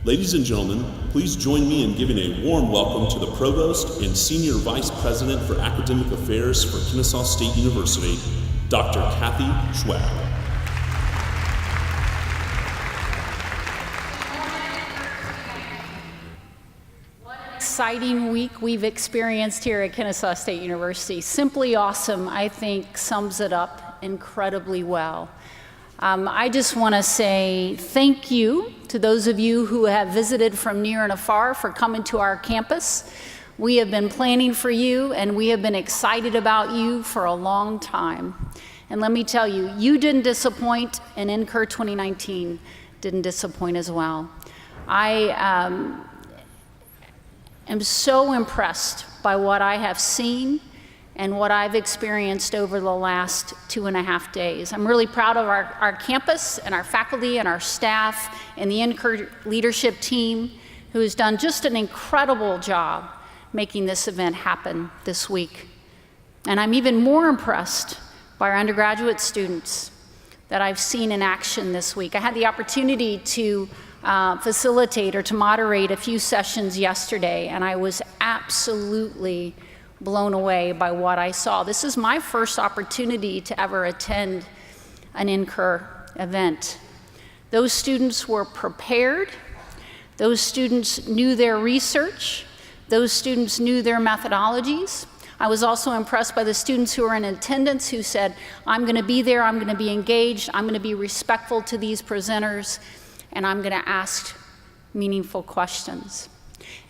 Ladies and gentlemen, please join me in giving a warm welcome to the Provost and Senior Vice President for Academic Affairs for Kennesaw State University, Dr. Kathy Schwab. What an exciting week we've experienced here at Kennesaw State University. Simply awesome, I think, sums it up incredibly well. I just want to say thank you to those of you who have visited from near and afar for coming to our campus. We have been planning for you, and we have been excited about you for a long time. And let me tell you, you didn't disappoint, and NCUR 2019 didn't disappoint as well. I am so impressed by what I have seen and what I've experienced over the last 2.5 days. I'm really proud of our campus and our faculty and our staff and the NCUR leadership team who has done just an incredible job making this event happen this week. And I'm even more impressed by our undergraduate students that I've seen in action this week. I had the opportunity to facilitate or to moderate a few sessions yesterday, and I was absolutely blown away by what I saw. This is my first opportunity to ever attend an NCUR event. Those students were prepared. Those students knew their research. Those students knew their methodologies. I was also impressed by the students who were in attendance who said, I'm going to be there, I'm going to be engaged, I'm going to be respectful to these presenters, and I'm going to ask meaningful questions.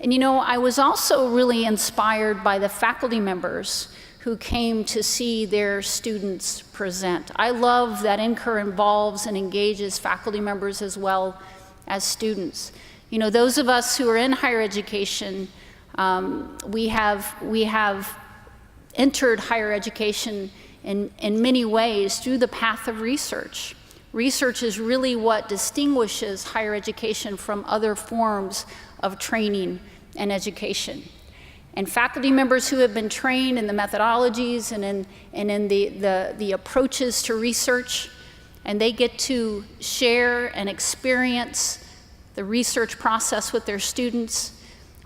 And you know, I was also really inspired by the faculty members who came to see their students present. I love that NCUR involves and engages faculty members as well as students. You know, those of us who are in higher education, we have entered higher education in many ways through the path of research. Research is really what distinguishes higher education from other forms of training and education. And faculty members who have been trained in the methodologies and in the approaches to research, and they get to share and experience the research process with their students.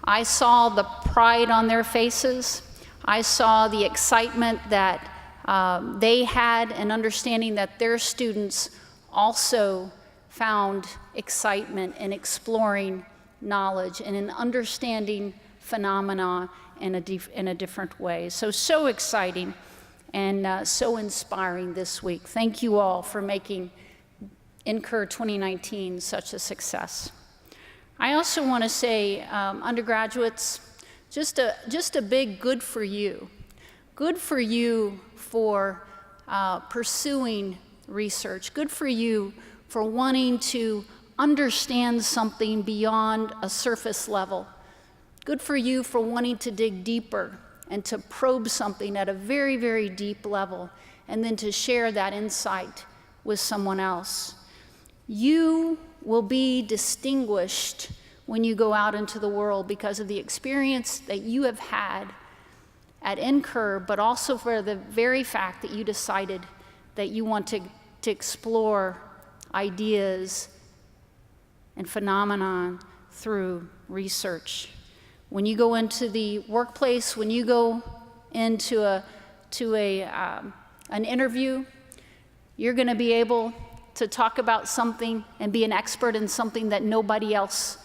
I saw the pride on their faces. I saw the excitement that they had in understanding that their students also found excitement in exploring knowledge and in understanding phenomena in a different way. So exciting and so inspiring this week. Thank you all for making NCUR 2019 such a success. I also want to say, undergraduates, just a big good for you. Good for you for pursuing research. Good for you for wanting to understand something beyond a surface level. Good for you for wanting to dig deeper and to probe something at a very, very deep level and then to share that insight with someone else. You will be distinguished when you go out into the world because of the experience that you have had at NCUR, but also for the very fact that you decided that you want to explore ideas and phenomenon through research. When you go into the workplace, when you go into an interview, you're going to be able to talk about something and be an expert in something that nobody else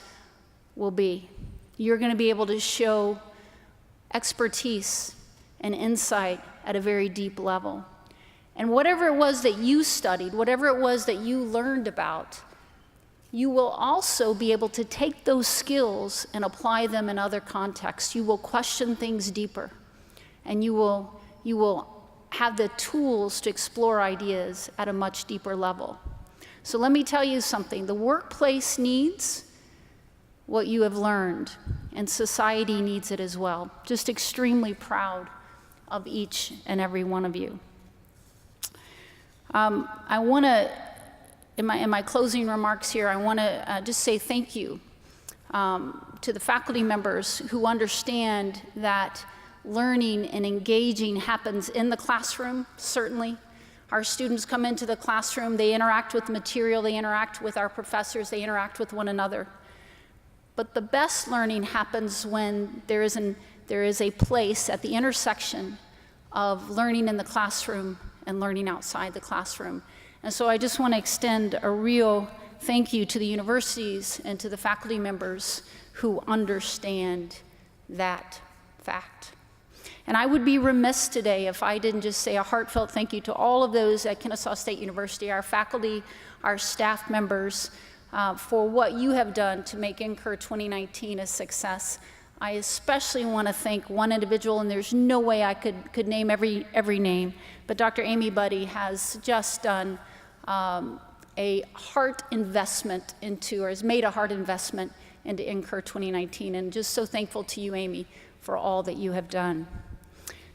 will be. You're going to be able to show expertise and insight at a very deep level. And whatever it was that you studied, whatever it was that you learned about, you will also be able to take those skills and apply them in other contexts. You will question things deeper, and you will have the tools to explore ideas at a much deeper level. So let me tell you something. The workplace needs what you have learned, and society needs it as well. Just extremely proud of each and every one of you. I want to, in my closing remarks here, I want to just say thank you to the faculty members who understand that learning and engaging happens in the classroom, certainly. Our students come into the classroom, they interact with material, they interact with our professors, they interact with one another. but the best learning happens when there is a place at the intersection of learning in the classroom and learning outside the classroom. And so I just want to extend a real thank you to the universities and to the faculty members who understand that fact. And I would be remiss today if I didn't just say a heartfelt thank you to all of those at Kennesaw State University, our faculty, our staff members, for what you have done to make NCUR 2019 a success. I especially want to thank one individual, and there's no way I could name every name, but Dr. Amy Buddy has just done a heart investment into, or has made a heart investment into NCUR 2019, and just so thankful to you, Amy, for all that you have done.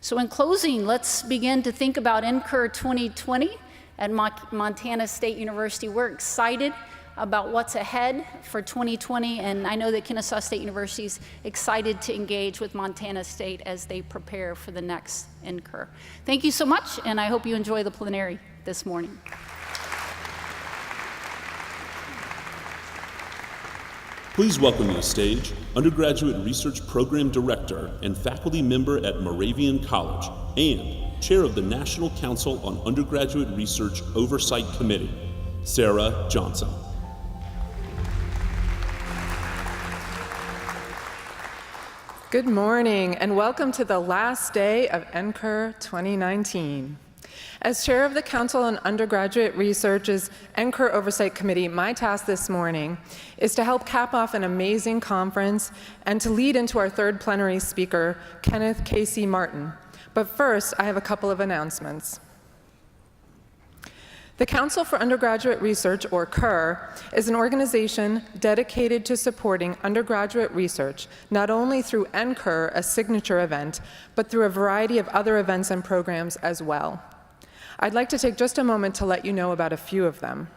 So in closing, let's begin to think about NCUR 2020 at Montana State University. We're excited about what's ahead for 2020, and I know that Kennesaw State University is excited to engage with Montana State as they prepare for the next NCUR. Thank you so much, and I hope you enjoy the plenary this morning. Please welcome to the stage Undergraduate Research Program Director and faculty member at Moravian College and Chair of the National Council on Undergraduate Research Oversight Committee, Sarah Johnson. Good morning, and welcome to the last day of NCUR 2019. As chair of the Council on Undergraduate Research's NCUR Oversight Committee, my task this morning is to help cap off an amazing conference and to lead into our third plenary speaker, Kenneth Casey Martin. But first, I have a couple of announcements. The Council for Undergraduate Research, or CUR, is an organization dedicated to supporting undergraduate research, not only through NCUR, a signature event, but through a variety of other events and programs as well. I'd like to take just a moment to let you know about a few of them.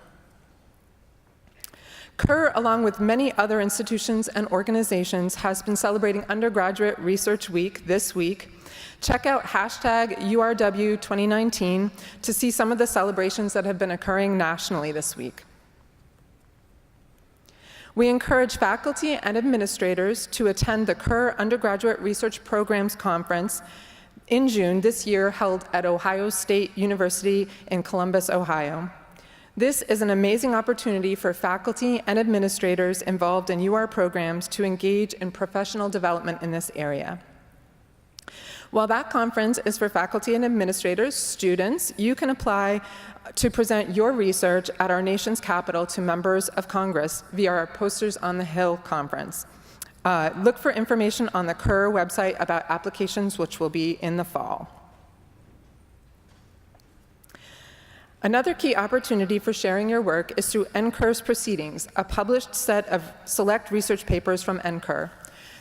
CUR, along with many other institutions and organizations, has been celebrating Undergraduate Research Week this week. Check out #URW 2019 to see some of the celebrations that have been occurring nationally this week. We encourage faculty and administrators to attend the CUR Undergraduate Research Programs Conference in June this year, held at Ohio State University in Columbus, Ohio. This is an amazing opportunity for faculty and administrators involved in UR programs to engage in professional development in this area. While that conference is for faculty and administrators, students, you can apply to present your research at our nation's capital to members of Congress via our Posters on the Hill conference. Look for information on the CUR website about applications, which will be in the fall. Another key opportunity for sharing your work is through NCUR's Proceedings, a published set of select research papers from NCUR.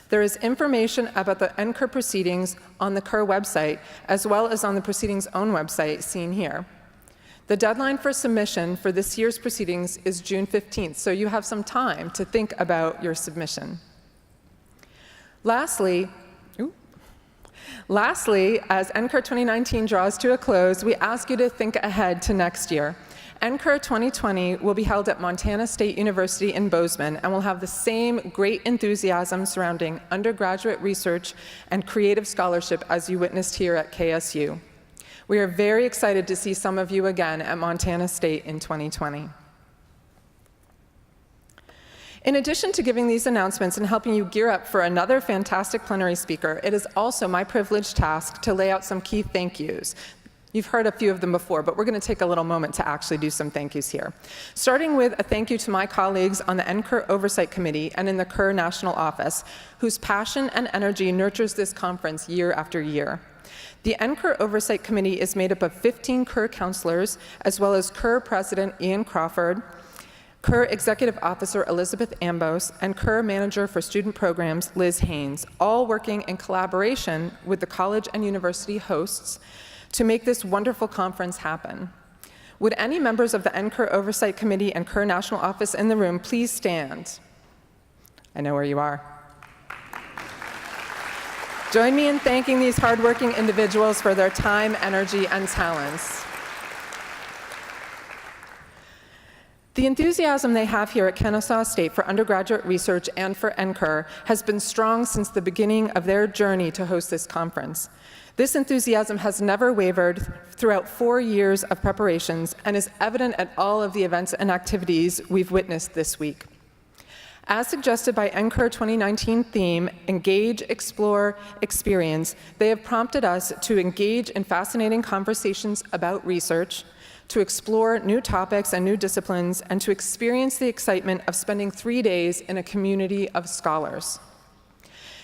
There is information about the NCUR Proceedings on the CUR website, as well as on the Proceedings' own website, seen here. The deadline for submission for this year's Proceedings is June 15th, so you have some time to think about your submission. Lastly, as NCUR 2019 draws to a close, we ask you to think ahead to next year. NCUR 2020 will be held at Montana State University in Bozeman and will have the same great enthusiasm surrounding undergraduate research and creative scholarship as you witnessed here at KSU. We are very excited to see some of you again at Montana State in 2020. In addition to giving these announcements and helping you gear up for another fantastic plenary speaker, it is also my privileged task to lay out some key thank yous. You've heard a few of them before, but we're going to take a little moment to actually do some thank yous here. Starting with a thank you to my colleagues on the NCUR Oversight Committee and in the CUR National Office, whose passion and energy nurtures this conference year after year. The NCUR Oversight Committee is made up of 15 CUR counselors, as well as CUR President Ian Crawford, CUR Executive Officer Elizabeth Ambos, and CUR Manager for Student Programs Liz Haynes, all working in collaboration with the college and university hosts to make this wonderful conference happen. Would any members of the NCUR Oversight Committee and CUR National Office in the room please stand? I know where you are. Join me in thanking these hardworking individuals for their time, energy, and talents. The enthusiasm they have here at Kennesaw State for undergraduate research and for NCUR has been strong since the beginning of their journey to host this conference. This enthusiasm has never wavered throughout 4 years of preparations and is evident at all of the events and activities we've witnessed this week. As suggested by NCUR 2019 theme, Engage, Explore, Experience, they have prompted us to engage in fascinating conversations about research, to explore new topics and new disciplines, and to experience the excitement of spending 3 days in a community of scholars.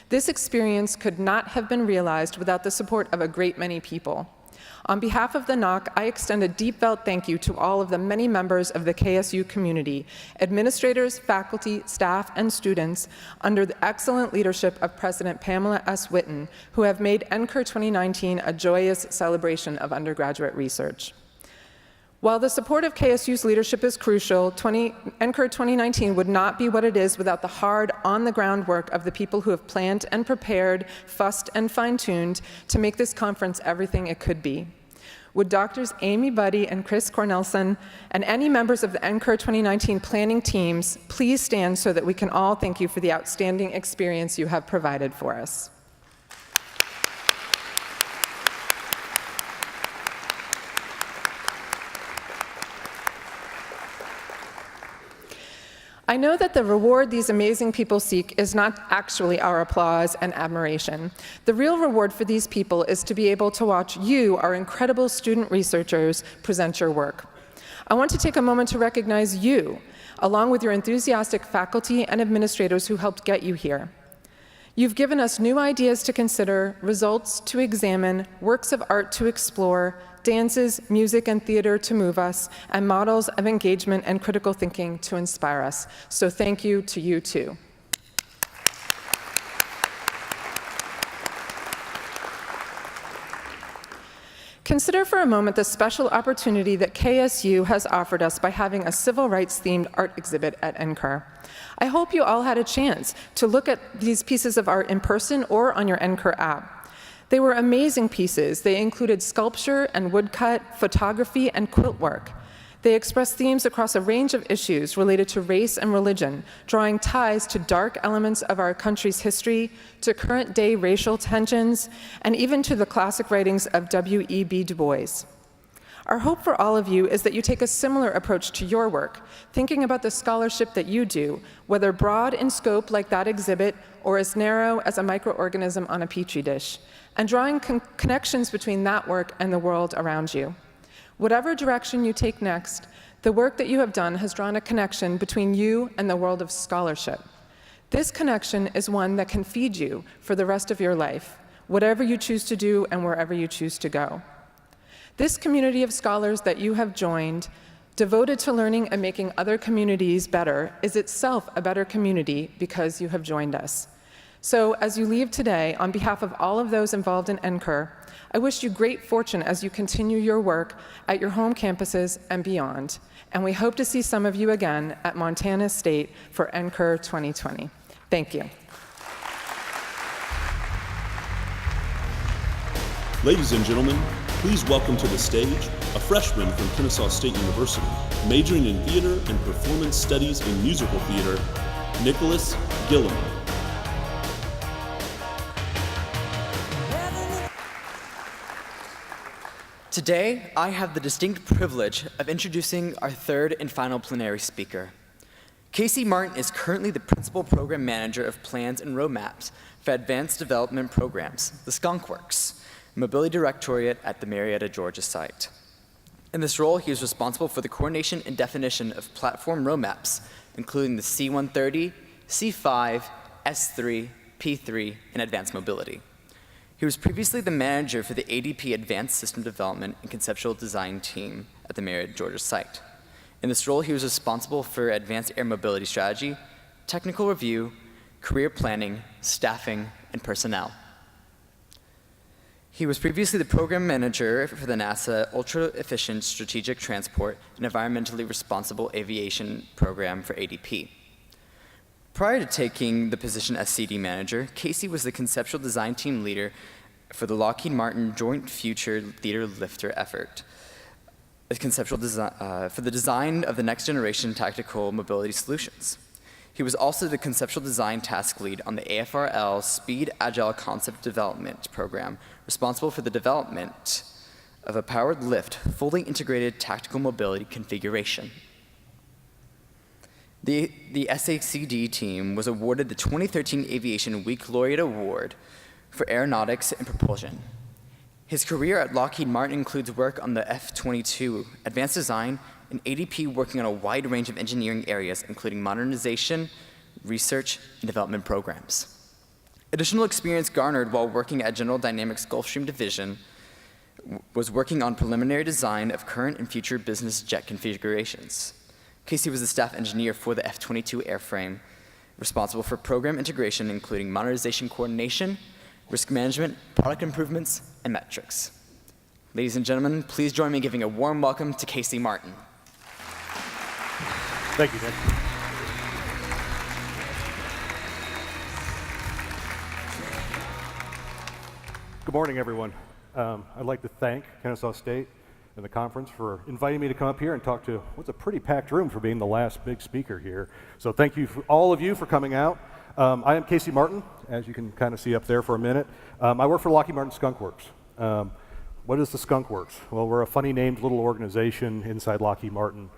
This experience could not have been realized without the support of a great many people. On behalf of the NOC, I extend a deep felt thank you to all of the many members of the KSU community, administrators, faculty, staff, and students, under the excellent leadership of President Pamela S. Whitten, who have made NCUR 2019 a joyous celebration of undergraduate research. While the support of KSU's leadership is crucial, NCUR 2019 would not be what it is without the hard, on-the-ground work of the people who have planned and prepared, fussed and fine-tuned to make this conference everything it could be. Would Drs. Amy Buddy and Chris Cornelson and any members of the NCUR 2019 planning teams please stand so that we can all thank you for the outstanding experience you have provided for us. I know that the reward these amazing people seek is not actually our applause and admiration. The real reward for these people is to be able to watch you, our incredible student researchers, present your work. I want to take a moment to recognize you, along with your enthusiastic faculty and administrators who helped get you here. You've given us new ideas to consider, results to examine, works of art to explore, dances, music, and theater to move us, and models of engagement and critical thinking to inspire us. So thank you to you too. Consider for a moment the special opportunity that KSU has offered us by having a civil rights-themed art exhibit at NCUR. I hope you all had a chance to look at these pieces of art in person or on your NCUR app. They were amazing pieces. They included sculpture and woodcut, photography, and quilt work. They expressed themes across a range of issues related to race and religion, drawing ties to dark elements of our country's history, to current-day racial tensions, and even to the classic writings of W.E.B. Du Bois. Our hope for all of you is that you take a similar approach to your work, thinking about the scholarship that you do, whether broad in scope like that exhibit or as narrow as a microorganism on a petri dish, and drawing connections between that work and the world around you. Whatever direction you take next, the work that you have done has drawn a connection between you and the world of scholarship. This connection is one that can feed you for the rest of your life, whatever you choose to do and wherever you choose to go. This community of scholars that you have joined, devoted to learning and making other communities better, is itself a better community because you have joined us. So as you leave today, on behalf of all of those involved in NCUR, I wish you great fortune as you continue your work at your home campuses and beyond. And we hope to see some of you again at Montana State for NCUR 2020. Thank you. Ladies and gentlemen, please welcome to the stage a freshman from Kennesaw State University, majoring in theater and performance studies in musical theater, Nicholas Gilliam. Today, I have the distinct privilege of introducing our third and final plenary speaker. Casey Martin is currently the Principal Program Manager of Plans and Roadmaps for Advanced Development Programs, the Skunk Works, Mobility Directorate at the Marietta, Georgia site. In this role, he is responsible for the coordination and definition of platform roadmaps, including the C-130, C-5, S-3, P-3, and Advanced Mobility. He was previously the manager for the ADP Advanced System Development and Conceptual Design team at the Marietta, Georgia site. In this role, he was responsible for advanced air mobility strategy, technical review, career planning, staffing, and personnel. He was previously the program manager for the NASA Ultra Efficient Strategic Transport and Environmentally Responsible Aviation Program for ADP. Prior to taking the position as CD manager, Casey was the conceptual design team leader for the Lockheed Martin Joint Future Theater Lifter effort. for the design of the next generation tactical mobility solutions. He was also the conceptual design task lead on the AFRL Speed Agile Concept Development Program, responsible for the development of a powered lift, fully integrated tactical mobility configuration. The SACD team was awarded the 2013 Aviation Week Laureate Award for Aeronautics and Propulsion. His career at Lockheed Martin includes work on the F-22, advanced design, and ADP working on a wide range of engineering areas, including modernization, research, and development programs. Additional experience garnered while working at General Dynamics Gulfstream Division was working on preliminary design of current and future business jet configurations. Casey was the staff engineer for the F-22 airframe, responsible for program integration, including modernization coordination, risk management, product improvements, and metrics. Ladies and gentlemen, please join me in giving a warm welcome to Casey Martin. Thank you, Nick. Good morning, everyone. I'd like to thank Kennesaw State and the conference for inviting me to come up here and talk to what's a pretty packed room for being the last big speaker here. So thank you, all of you, for coming out. I am Casey Martin, as you can kind of see up there for a minute. I work for Lockheed Martin Skunk Works. What is the Skunk Works? Well, we're a funny named little organization inside Lockheed Martin.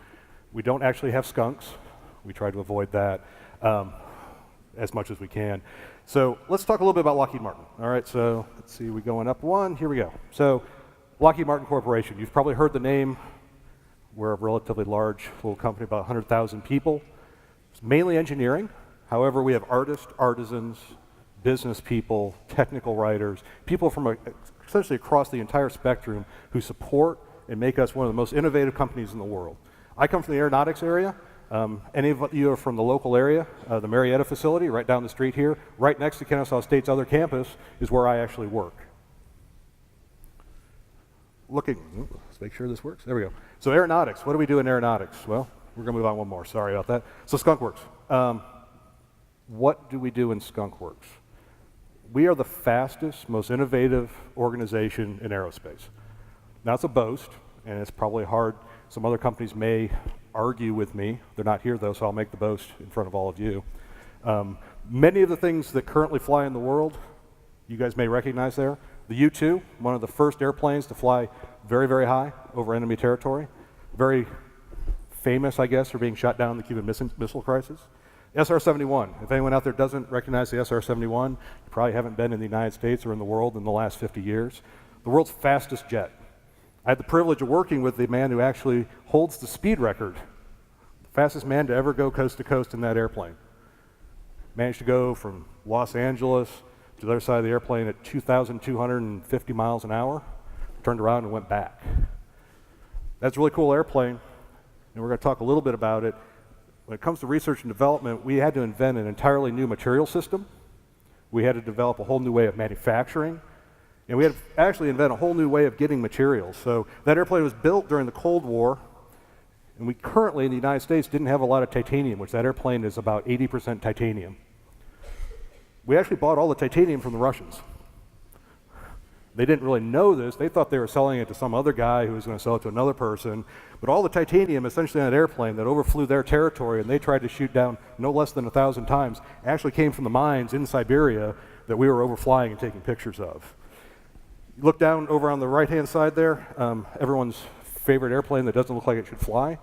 We don't actually have skunks. We try to avoid that as much as we can. So let's talk a little bit about Lockheed Martin. All right, so let's see, we're going up one. Here we go. So Lockheed Martin Corporation, you've probably heard the name. We're a relatively large little company, about 100,000 people. It's mainly engineering. However, we have artists, artisans, business people, technical writers, people from essentially across the entire spectrum who support and make us one of the most innovative companies in the world. I come from the aeronautics area. Any of you are from the local area, the Marietta facility right down the street here, right next to Kennesaw State's other campus is where I actually work. Let's make sure this works. There we go. So aeronautics, what do we do in aeronautics? Well, we're gonna move on one more, sorry about that. So Skunk Works. What do we do in Skunk Works? We are the fastest, most innovative organization in aerospace. Now it's a boast, and it's probably hard. Some other companies may argue with me. They're not here though, so I'll make the boast in front of all of you. Many of the things that currently fly in the world, you guys may recognize there. The U-2, one of the first airplanes to fly very, very high over enemy territory. Very famous, I guess, for being shot down in the Cuban Missile Crisis. SR-71, if anyone out there doesn't recognize the SR-71, you probably haven't been in the United States or in the world in the last 50 years. The world's fastest jet. I had the privilege of working with the man who actually holds the speed record, the fastest man to ever go coast to coast in that airplane. Managed to go from Los Angeles to the other side of the airplane at 2,250 miles an hour, turned around and went back. That's a really cool airplane, and we're going to talk a little bit about it. When it comes to research and development, we had to invent an entirely new material system. We had to develop a whole new way of manufacturing. And we had to actually invent a whole new way of getting materials. So that airplane was built during the Cold War, and we currently in the United States didn't have a lot of titanium, which that airplane is about 80% titanium. We actually bought all the titanium from the Russians. They didn't really know this. They thought they were selling it to some other guy who was going to sell it to another person. But all the titanium essentially on that airplane that overflew their territory and they tried to shoot down no less than 1,000 times actually came from the mines in Siberia that we were overflying and taking pictures of. You look down over on the right-hand side there, everyone's favorite airplane that doesn't look like it should fly.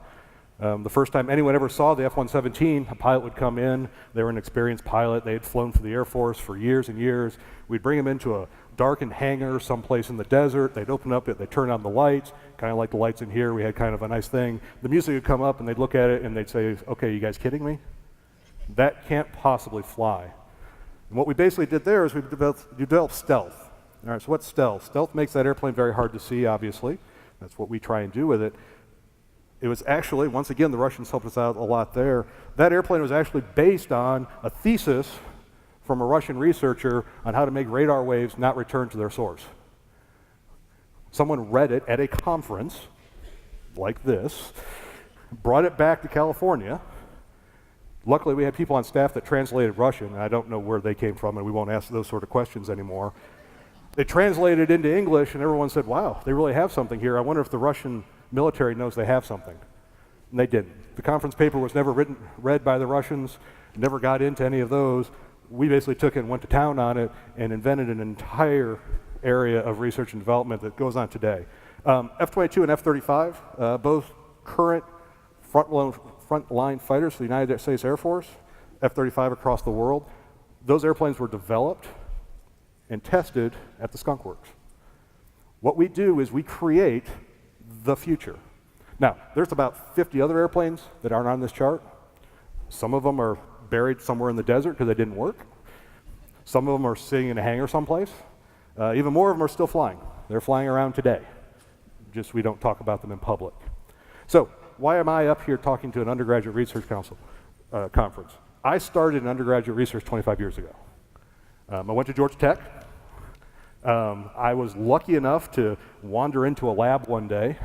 The first time anyone ever saw the F-117, a pilot would come in. They were an experienced pilot. They had flown for the Air Force for years and years. We'd bring them into a darkened hangar someplace in the desert. They'd open up it, they'd turn on the lights, kind of like the lights in here. We had kind of a nice thing. The music would come up and they'd look at it and they'd say, okay, you guys kidding me? That can't possibly fly. And what we basically did there is we developed stealth. All right, so what's stealth? Stealth makes that airplane very hard to see, obviously. That's what we try and do with it. It was actually, once again, the Russians helped us out a lot there. That airplane was actually based on a thesis from a Russian researcher on how to make radar waves not return to their source. Someone read it at a conference like this, brought it back to California. Luckily, we had people on staff that translated Russian, and I don't know where they came from, and we won't ask those sort of questions anymore. They translated it into English, and everyone said, wow, they really have something here. I wonder if the Russian military knows they have something. And they didn't. The conference paper was never read by the Russians, never got into any of those. We basically took it and went to town on it and invented an entire area of research and development that goes on today. F-22 and F-35, both current frontline fighters for the United States Air Force, F-35 across the world. Those airplanes were developed and tested at the Skunk Works. What we do is we create the future. Now, there's about 50 other airplanes that aren't on this chart. Some of them are buried somewhere in the desert because they didn't work. Some of them are sitting in a hangar someplace. Even more of them are still flying. They're flying around today. Just we don't talk about them in public. So why am I up here talking to an undergraduate research council conference? I started in undergraduate research 25 years ago. I went to Georgia Tech. I was lucky enough to wander into a lab one day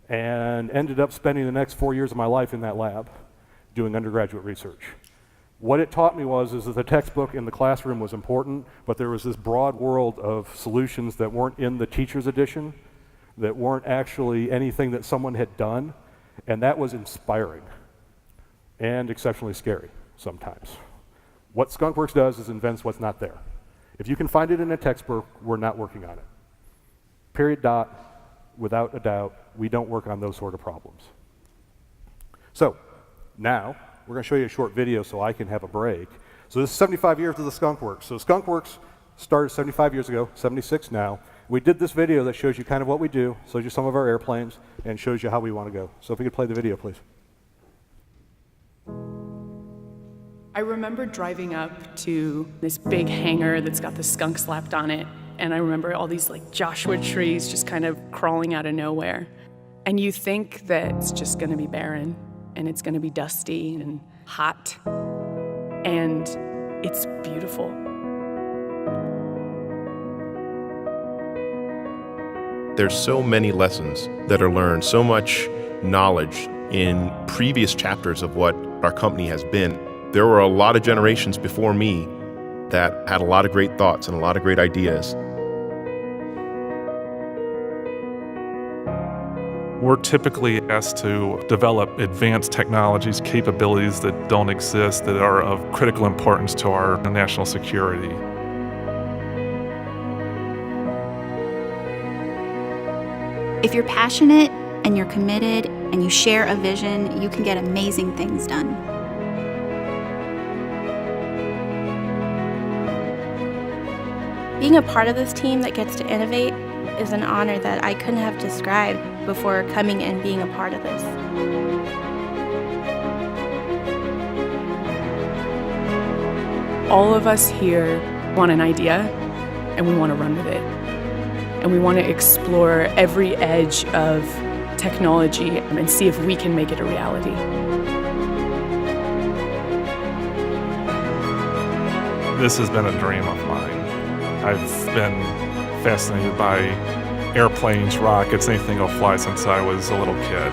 and ended up spending the next 4 years of my life in that lab doing undergraduate research. What it taught me is that the textbook in the classroom was important, but there was this broad world of solutions that weren't in the teacher's edition, that weren't actually anything that someone had done, and that was inspiring and exceptionally scary sometimes. What Skunk Works does is invents what's not there. If you can find it in a textbook, we're not working on it. Period, dot, without a doubt, we don't work on those sort of problems. So, now, we're going to show you a short video so I can have a break. So this is 75 years of the Skunk Works. So Skunk Works started 75 years ago, 76 now. We did this video that shows you kind of what we do, shows you some of our airplanes, and shows you how we want to go. So if we could play the video, please. I remember driving up to this big hangar that's got the skunk slapped on it, and I remember all these like Joshua trees just kind of crawling out of nowhere. And you think that it's just going to be barren, and it's going to be dusty and hot, and it's beautiful. There's so many lessons that are learned, so much knowledge in previous chapters of what our company has been. There were a lot of generations before me that had a lot of great thoughts and a lot of great ideas. We're typically asked to develop advanced technologies, capabilities that don't exist, that are of critical importance to our national security. If you're passionate and you're committed and you share a vision, you can get amazing things done. Being a part of this team that gets to innovate is an honor that I couldn't have described before coming and being a part of this. All of us here want an idea, and we want to run with it. And we want to explore every edge of technology and see if we can make it a reality. This has been a dream of mine. I've been fascinated by airplanes, rockets, anything that'll fly since I was a little kid.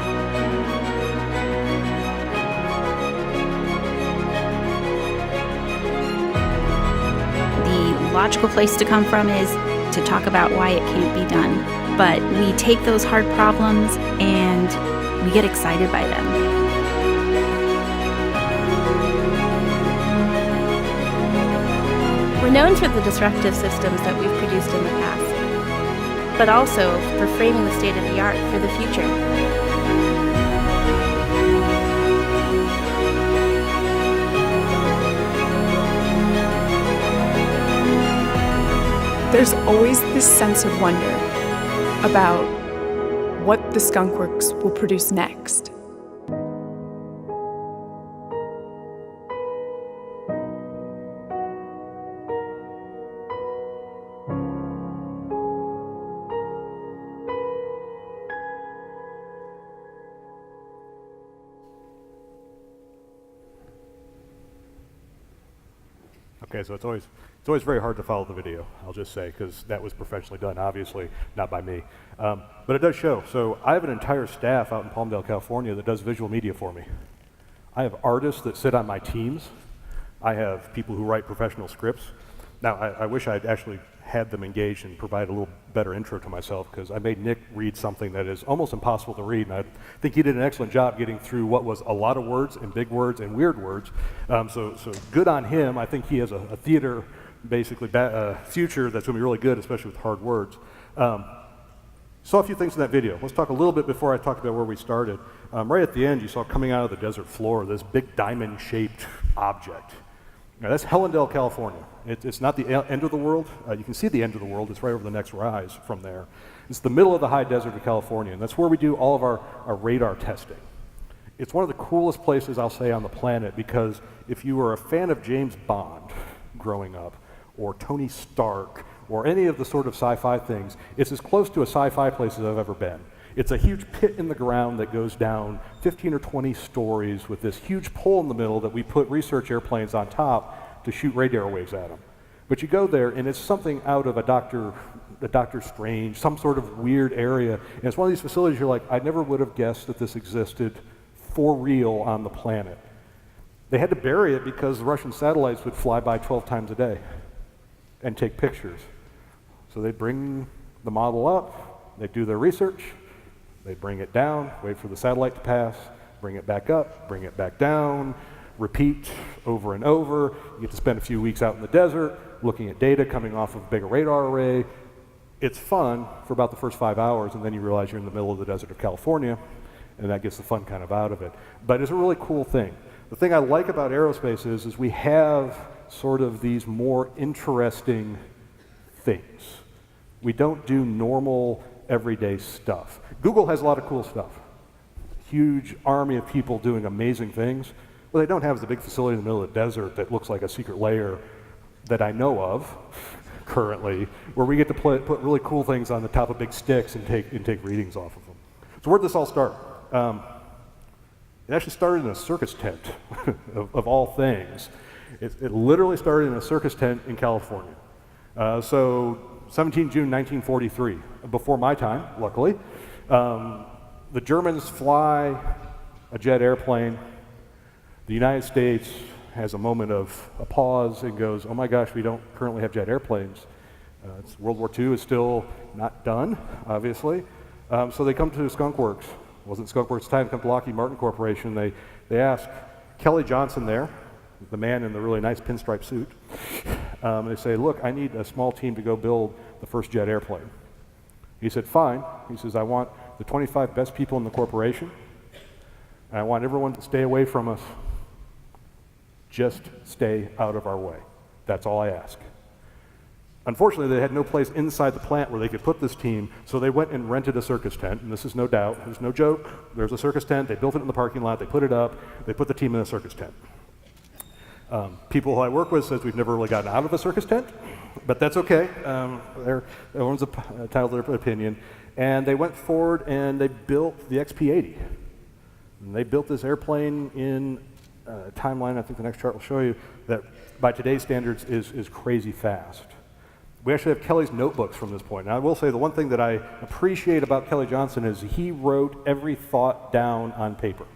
The logical place to come from is to talk about why it can't be done. But we take those hard problems and we get excited by them. We're known for the disruptive systems that we've produced in the past, but also for framing the state of the art for the future. There's always this sense of wonder about what the Skunk Works will produce next. Okay, so it's always very hard to follow the video, I'll just say, because that was professionally done, obviously, not by me. But it does show. So I have an entire staff out in Palmdale, California that does visual media for me. I have artists that sit on my teams. I have people who write professional scripts. Now, I wish I'd actually had them engaged and provide a little better intro to myself, because I made Nick read something that is almost impossible to read, and I think he did an excellent job getting through what was a lot of words and big words and weird words. So good on him. I think he has a theater, basically, future that's going to be really good, especially with hard words. Saw a few things in that video. Let's talk a little bit before I talk about where we started. Right at the end, you saw coming out of the desert floor this big diamond-shaped object. Now, that's Helendale, California. It's not the end of the world. You can see the end of the world. It's right over the next rise from there. It's the middle of the high desert of California, and that's where we do all of our radar testing. It's one of the coolest places, I'll say, on the planet, because if you were a fan of James Bond growing up, or Tony Stark, or any of the sort of sci-fi things, it's as close to a sci-fi place as I've ever been. It's a huge pit in the ground that goes down 15 or 20 stories with this huge pole in the middle that we put research airplanes on top to shoot radar waves at them. But you go there, and it's something out of a Doctor Strange, some sort of weird area. And it's one of these facilities you're like, I never would have guessed that this existed for real on the planet. They had to bury it because the Russian satellites would fly by 12 times a day and take pictures. So they bring the model up, they do their research, they bring it down, wait for the satellite to pass, bring it back up, bring it back down, repeat over and over. You get to spend a few weeks out in the desert looking at data coming off of a bigger radar array. It's fun for about the first 5 hours, and then you realize you're in the middle of the desert of California, and that gets the fun kind of out of it. But it's a really cool thing. The thing I like about aerospace is we have sort of these more interesting things. We don't do normal, everyday stuff. Google has a lot of cool stuff. Huge army of people doing amazing things. What they don't have is a big facility in the middle of the desert that looks like a secret lair that I know of currently, where we get to put really cool things on the top of big sticks and take readings off of them. So where'd this all start? It actually started in a circus tent, of all things. It literally started in a circus tent in California. So 17 June 1943, before my time, luckily. The Germans fly a jet airplane. The United States has a moment of a pause and goes, oh my gosh, we don't currently have jet airplanes. World War II is still not done, obviously. So they come to Skunk Works. It wasn't Skunk Works' time to come to Lockheed Martin Corporation. They ask Kelly Johnson there, the man in the really nice pinstripe suit, they say, look, I need a small team to go build the first jet airplane. He said, fine. He says, I want the 25 best people in the corporation, and I want everyone to stay away from us. Just stay out of our way. That's all I ask. Unfortunately, they had no place inside the plant where they could put this team, so they went and rented a circus tent, and this is no doubt, there's no joke, there's a circus tent, they built it in the parking lot, they put it up, they put the team in a circus tent. People who I work with says we've never really gotten out of a circus tent, but that's okay. Everyone's entitled to their opinion. And they went forward and they built the XP-80. And they built this airplane in a timeline, I think the next chart will show you, that by today's standards is crazy fast. We actually have Kelly's notebooks from this point. And I will say the one thing that I appreciate about Kelly Johnson is he wrote every thought down on paper.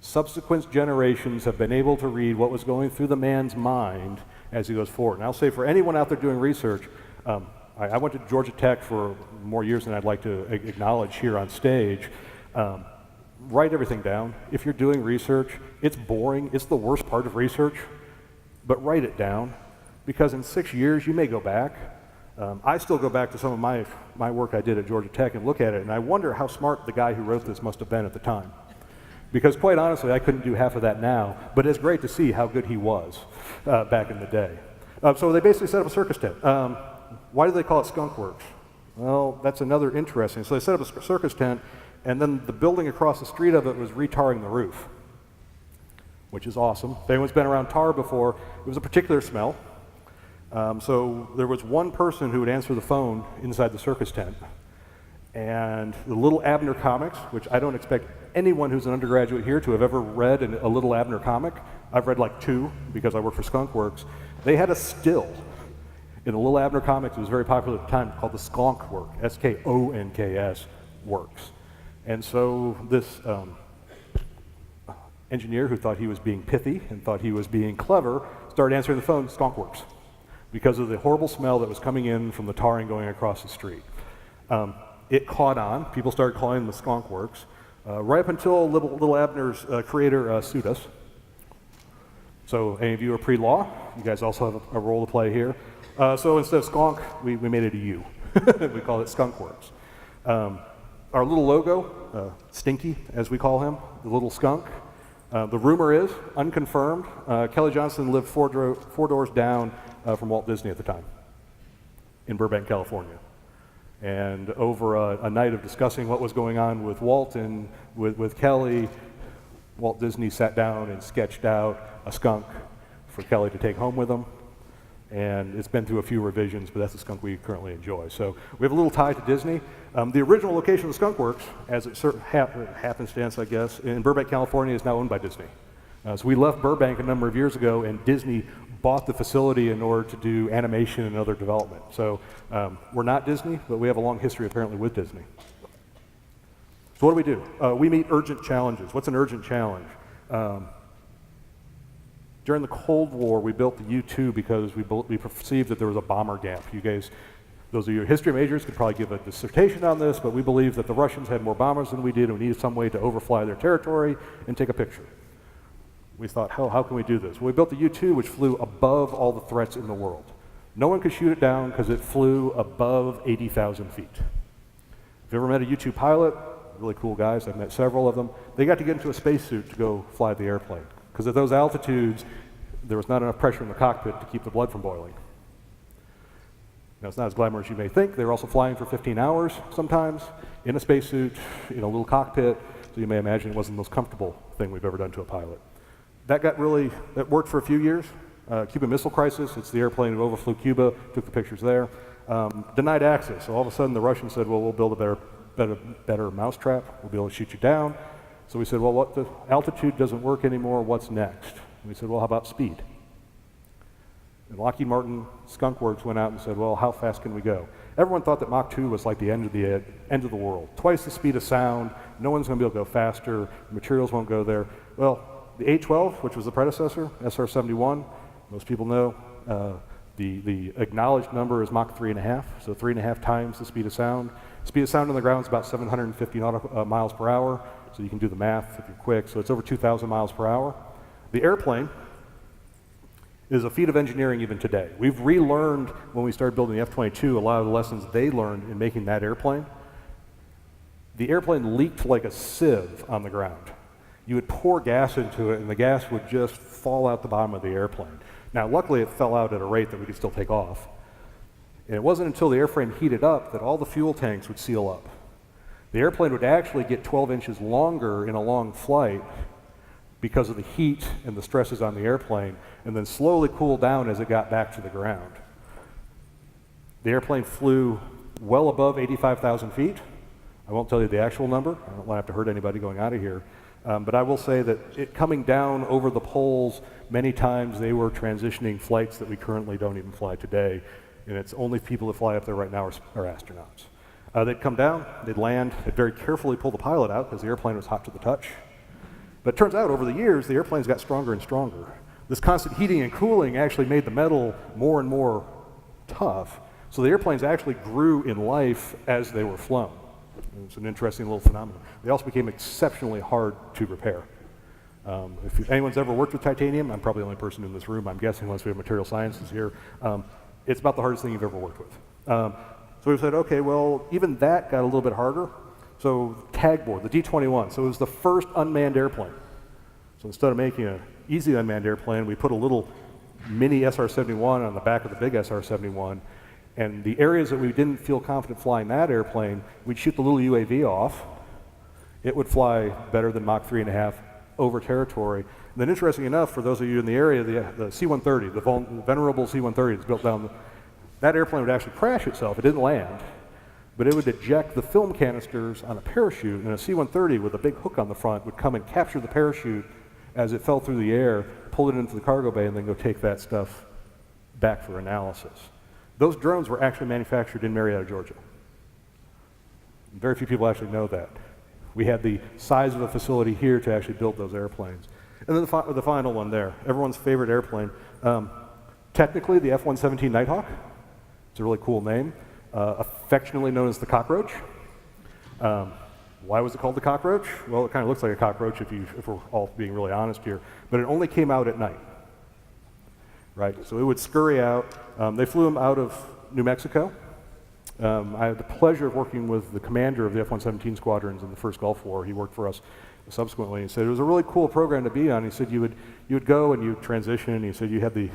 Subsequent generations have been able to read what was going through the man's mind as he goes forward. And I'll say for anyone out there doing research, I went to Georgia Tech for more years than I'd like to acknowledge here on stage. Write everything down. If you're doing research, it's boring. It's the worst part of research, but write it down, because in 6 years you may go back. I still go back to some of my work I did at Georgia Tech and look at it, and I wonder how smart the guy who wrote this must have been at the time. Because quite honestly, I couldn't do half of that now, but it's great to see how good he was back in the day. So they basically set up a circus tent. Why do they call it Skunk Works? Well, that's another interesting. So they set up a circus tent, and then the building across the street of it was retarring the roof, which is awesome. If anyone's been around tar before, it was a particular smell. So there was one person who would answer the phone inside the circus tent, and the Little Abner comics, which I don't expect anyone who's an undergraduate here to have ever read a Little Abner comic. I've read like 2 because I work for Skunk Works. They had a still in the Little Abner comics. It was very popular at the time, called the Skunk Work, S-K-O-N-K-S Works. And so this engineer who thought he was being pithy and thought he was being clever started answering the phone, Skunk Works. because of the horrible smell that was coming in from the tarring going across the street. It caught on. People started calling them the Skunk Works, right up until Little Abner's creator sued us. So any of you are pre-law, you guys also have a role to play here. So instead of skunk, we made it a U. We call it Skunk Works. Our little logo, Stinky, as we call him, the little skunk. The rumor is, unconfirmed, Kelly Johnson lived four doors down from Walt Disney at the time in Burbank, California. And over a night of discussing what was going on with Walt and with Kelly, Walt Disney sat down and sketched out a skunk for Kelly to take home with him. And it's been through a few revisions, but that's the skunk we currently enjoy. So we have a little tie to Disney. The original location of the Skunk Works, as it happenstance, I guess, in Burbank, California, is now owned by Disney. So we left Burbank a number of years ago, and Disney bought the facility in order to do animation and other development. So we're not Disney, but we have a long history apparently with Disney. So what do we do? We meet urgent challenges. What's an urgent challenge? During the Cold War, we built the U-2 because we perceived that there was a bomber gap. You guys, those of you history majors could probably give a dissertation on this, but we believe that the Russians had more bombers than we did, and we needed some way to overfly their territory and take a picture. We thought, how can we do this? Well, we built the U-2, which flew above all the threats in the world. No one could shoot it down because it flew above 80,000 feet. If you ever met a U-2 pilot, really cool guys, I've met several of them, they got to get into a spacesuit to go fly the airplane. Because at those altitudes, there was not enough pressure in the cockpit to keep the blood from boiling. Now, it's not as glamorous as you may think. They were also flying for 15 hours sometimes in a spacesuit, in a little cockpit, so you may imagine it wasn't the most comfortable thing we've ever done to a pilot. That worked for a few years. Cuban Missile Crisis, it's the airplane that overflew Cuba, took the pictures there. Denied access, so all of a sudden the Russians said, well, we'll build a better mousetrap, we'll be able to shoot you down. So we said, well, what the altitude doesn't work anymore, what's next? And we said, well, how about speed? And Lockheed Martin, Skunk Works went out and said, well, how fast can we go? Everyone thought that Mach 2 was like the end of the world. Twice the speed of sound, no one's going to be able to go faster, materials won't go there. Well, the A-12, which was the predecessor, SR-71, most people know, the acknowledged number is Mach 3.5, so 3.5 times the speed of sound. Speed of sound on the ground is about 750 miles per hour. So you can do the math if you're quick. So it's over 2,000 miles per hour. The airplane is a feat of engineering even today. We've relearned when we started building the F-22 a lot of the lessons they learned in making that airplane. The airplane leaked like a sieve on the ground. You would pour gas into it and the gas would just fall out the bottom of the airplane. Now luckily it fell out at a rate that we could still take off. And it wasn't until the airframe heated up that all the fuel tanks would seal up. The airplane would actually get 12 inches longer in a long flight because of the heat and the stresses on the airplane, and then slowly cool down as it got back to the ground. The airplane flew well above 85,000 feet. I won't tell you the actual number. I don't want to have to hurt anybody going out of here. But I will say that it coming down over the poles, many times they were transitioning flights that we currently don't even fly today, and it's only people that fly up there right now are astronauts. They'd come down, they'd land, they'd very carefully pull the pilot out because the airplane was hot to the touch. But it turns out over the years, the airplanes got stronger and stronger. This constant heating and cooling actually made the metal more and more tough. So the airplanes actually grew in life as they were flown. It's an interesting little phenomenon. They also became exceptionally hard to repair. If anyone's ever worked with titanium, I'm probably the only person in this room, I'm guessing, unless we have material sciences here, it's about the hardest thing you've ever worked with. So we said, okay, well, even that got a little bit harder. So tagboard, the D-21, so it was the first unmanned airplane. So instead of making an easy unmanned airplane, we put a little mini SR-71 on the back of the big SR-71, and the areas that we didn't feel confident flying that airplane, we'd shoot the little UAV off. It would fly better than Mach 3.5 over territory. And then interesting enough, for those of you in the area, the C-130, the venerable C-130 that's built down, that airplane would actually crash itself. It didn't land, but it would eject the film canisters on a parachute, and a C-130 with a big hook on the front would come and capture the parachute as it fell through the air, pull it into the cargo bay, and then go take that stuff back for analysis. Those drones were actually manufactured in Marietta, Georgia. Very few people actually know that. We had the size of a facility here to actually build those airplanes. And then the final one there, everyone's favorite airplane. Technically, the F-117 Nighthawk. It's a really cool name, affectionately known as the cockroach. Why was it called the cockroach? Well, it kind of looks like a cockroach if we're all being really honest here, but it only came out at night, right? So it would scurry out. They flew them out of New Mexico. I had the pleasure of working with the commander of the F-117 squadrons in the first Gulf War. He worked for us subsequently. He said it was a really cool program to be on. He said you would go and you'd transition. He said you had the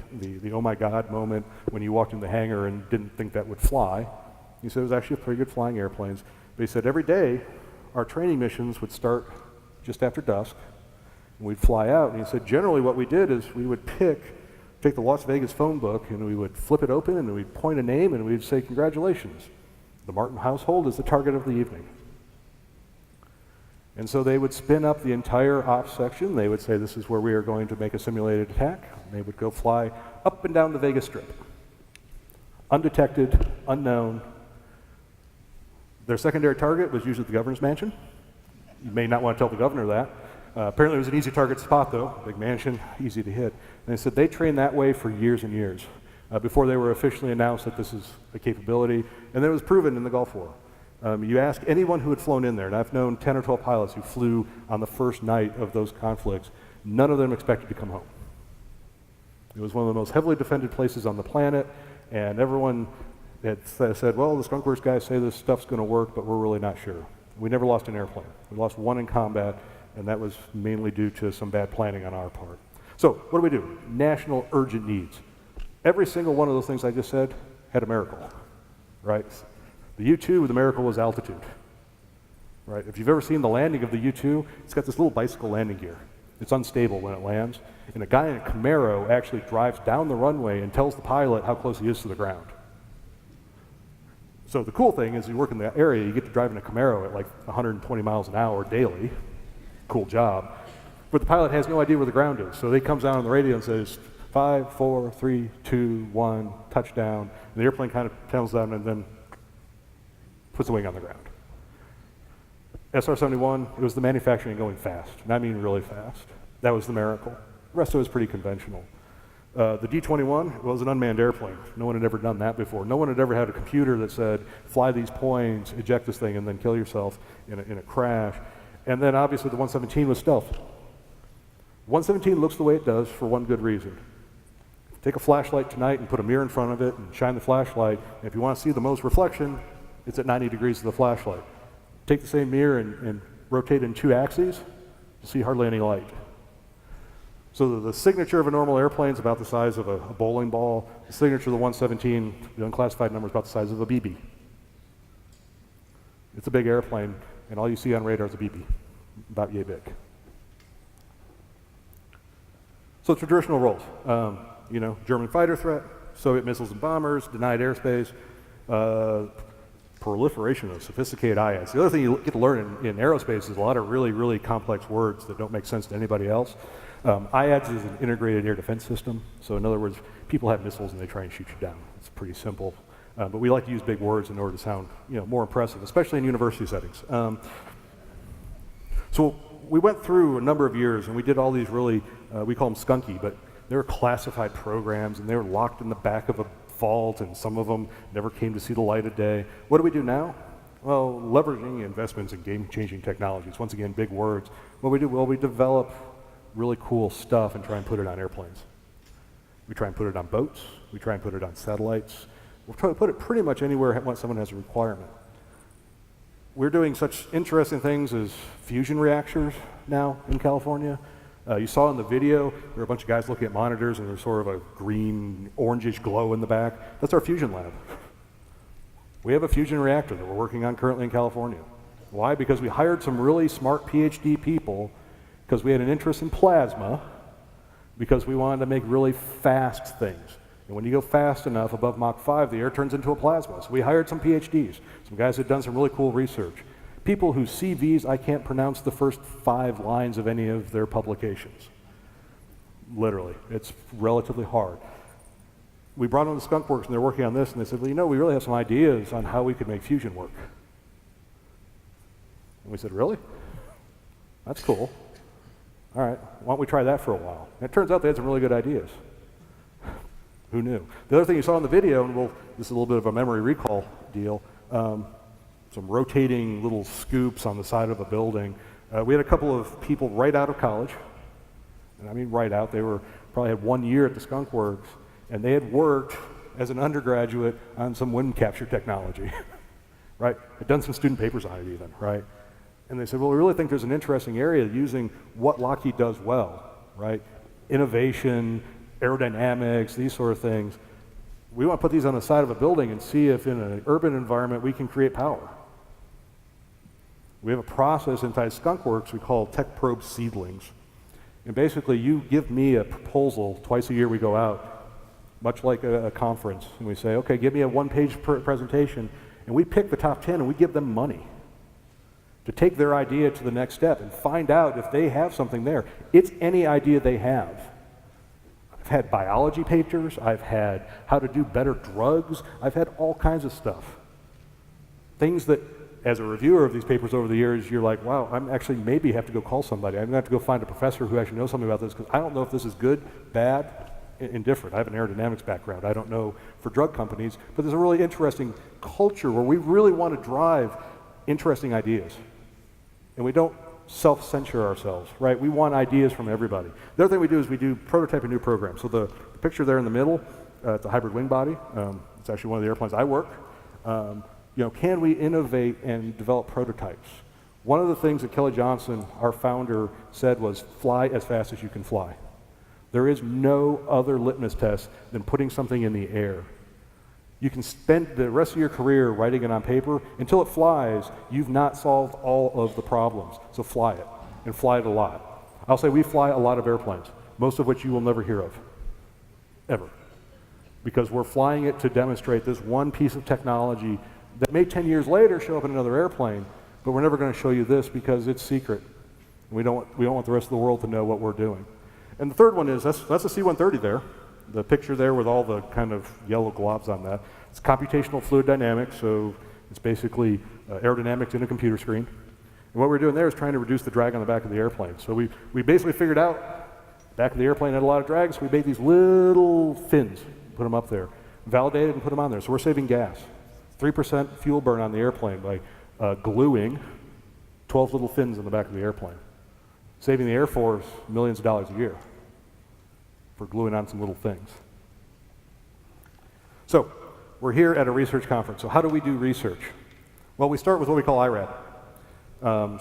oh my God moment when you walked in the hangar and didn't think that would fly. He said it was actually pretty good flying airplanes. But he said every day our training missions would start just after dusk and we'd fly out. And he said generally what we did is we would take the Las Vegas phone book and we would flip it open and we'd point a name and we'd say, congratulations, the Martin household is the target of the evening. And so they would spin up the entire ops section. They would say, this is where we are going to make a simulated attack. And they would go fly up and down the Vegas Strip. Undetected, unknown. Their secondary target was usually the governor's mansion. You may not want to tell the governor that. Apparently it was an easy target to spot though, big mansion, easy to hit. And they said they trained that way for years and years before they were officially announced that this is a capability, and then it was proven in the Gulf War. You ask anyone who had flown in there, and I've known 10 or 12 pilots who flew on the first night of those conflicts, none of them expected to come home. It was one of the most heavily defended places on the planet, and everyone had said, well, the Skunk Works guys say this stuff's going to work, but we're really not sure. We never lost an airplane. We lost one in combat, and that was mainly due to some bad planning on our part. So what do we do? National urgent needs. Every single one of those things I just said had a miracle, right? The U-2, the miracle was altitude, right? If you've ever seen the landing of the U-2, it's got this little bicycle landing gear. It's unstable when it lands, and a guy in a Camaro actually drives down the runway and tells the pilot how close he is to the ground. So the cool thing is you work in that area, you get to drive in a Camaro at like 120 miles an hour daily. Cool job. But the pilot has no idea where the ground is. So he comes down on the radio and says, 5, 4, 3, 2, 1, touchdown. And the airplane kind of tells them and then puts the wing on the ground. SR-71, it was the manufacturing going fast, and I mean really fast. That was the miracle. The rest of it was pretty conventional. The D-21 was an unmanned airplane. No one had ever done that before. No one had ever had a computer that said, fly these points, eject this thing, and then kill yourself in a crash. And then obviously the 117 was stealth. 117 looks the way it does for one good reason. Take a flashlight tonight and put a mirror in front of it and shine the flashlight. And if you want to see the most reflection, it's at 90 degrees of the flashlight. Take the same mirror and rotate in 2 axes, you'll see hardly any light. So the signature of a normal airplane is about the size of a bowling ball. The signature of the 117, the unclassified number, is about the size of a BB. It's a big airplane, and all you see on radar is a BB, about yay big. So traditional roles, German fighter threat, Soviet missiles and bombers, denied airspace, proliferation of sophisticated IADs. The other thing you get to learn in aerospace is a lot of really, really complex words that don't make sense to anybody else. IADS is an integrated air defense system. So in other words, people have missiles and they try and shoot you down. It's pretty simple. But we like to use big words in order to sound more impressive, especially in university settings. So we went through a number of years and we did all these really, we call them skunky, but they were classified programs and they were locked in the back of a vault, and some of them never came to see the light of day. What do we do now? Well, leveraging investments in game-changing technologies. Once again, big words. What we do? Well, we develop really cool stuff and try and put it on airplanes. We try and put it on boats. We try and put it on satellites. We'll try to put it pretty much anywhere when someone has a requirement. We're doing such interesting things as fusion reactors now in California. You saw in the video, there were a bunch of guys looking at monitors and there's sort of a green, orangish glow in the back. That's our fusion lab. We have a fusion reactor that we're working on currently in California. Why? Because we hired some really smart PhD people because we had an interest in plasma, because we wanted to make really fast things. And when you go fast enough, above Mach 5, the air turns into a plasma. So we hired some PhDs, some guys who had done some really cool research. People whose CVs, I can't pronounce the first 5 lines of any of their publications. Literally, it's relatively hard. We brought on the Skunk Works and they're working on this and they said, well, we really have some ideas on how we could make fusion work. And we said, really? That's cool. All right, why don't we try that for a while? And it turns out they had some really good ideas. Who knew? The other thing you saw in the video, and this is a little bit of a memory recall deal, some rotating little scoops on the side of a building. We had a couple of people right out of college, and I mean right out. They probably had 1 year at the Skunk Works, and they had worked as an undergraduate on some wind capture technology, right? Had done some student papers on it even, right? And they said, well, we really think there's an interesting area using what Lockheed does well, right? Innovation, aerodynamics, these sort of things. We want to put these on the side of a building and see if in an urban environment we can create power. We have a process inside Skunk Works we call Tech Probe Seedlings. And basically you give me a proposal, twice a year we go out, much like a conference, and we say, okay, give me a one-page presentation, and we pick the top 10 and we give them money to take their idea to the next step and find out if they have something there. It's any idea they have. I've had biology papers, I've had how to do better drugs, I've had all kinds of stuff. Things that, as a reviewer of these papers over the years, you're like, wow, I'm actually maybe have to go call somebody. I'm going to have to go find a professor who actually knows something about this, because I don't know if this is good, bad, indifferent. I have an aerodynamics background. I don't know for drug companies, but there's a really interesting culture where we really want to drive interesting ideas. And we don't self-censure ourselves, right? We want ideas from everybody. The other thing we do is we do prototyping new programs. So the picture there in the middle, it's a hybrid wing body. It's actually one of the airplanes I work. Can we innovate and develop prototypes? One of the things that Kelly Johnson, our founder, said was fly as fast as you can fly. There is no other litmus test than putting something in the air. You can spend the rest of your career writing it on paper. Until it flies, you've not solved all of the problems. So fly it, and fly it a lot. I'll say we fly a lot of airplanes, most of which you will never hear of, ever. Because we're flying it to demonstrate this one piece of technology that may 10 years later show up in another airplane, but we're never going to show you this because it's secret. We don't want the rest of the world to know what we're doing. And the third one is, that's a C-130 there. The picture there with all the kind of yellow globs on that. It's computational fluid dynamics, so it's basically aerodynamics in a computer screen. And what we're doing there is trying to reduce the drag on the back of the airplane. So we basically figured out, back of the airplane had a lot of drag, so we made these little fins, put them up there, validated and put them on there. So we're saving gas. 3% fuel burn on the airplane by gluing 12 little fins in the back of the airplane. Saving the Air Force millions of dollars a year for gluing on some little things. So we're here at a research conference. So how do we do research? Well, we start with what we call IRAD.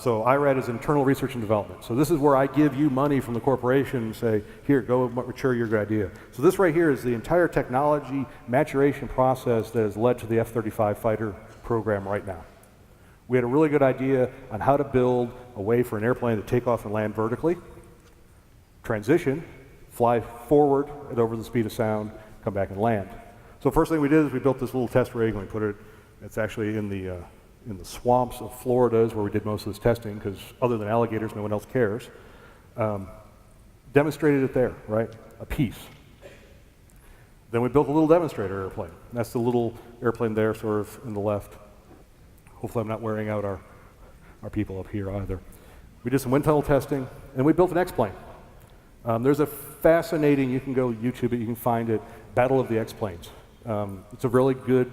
So IRAD is internal research and development. So this is where I give you money from the corporation and say, here, go mature your good idea. So this right here is the entire technology maturation process that has led to the F-35 fighter program right now. We had a really good idea on how to build a way for an airplane to take off and land vertically, transition, fly forward at over the speed of sound, come back and land. So first thing we did is we built this little test rig and we put it, it's actually in the swamps of Florida is where we did most of this testing, because other than alligators, no one else cares. Demonstrated it there, right? A piece. Then we built a little demonstrator airplane. That's the little airplane there, sort of in the left. Hopefully I'm not wearing out our people up here either. We did some wind tunnel testing, and we built an X-plane. There's a fascinating, you can go YouTube it, you can find it, Battle of the X-planes. It's a really good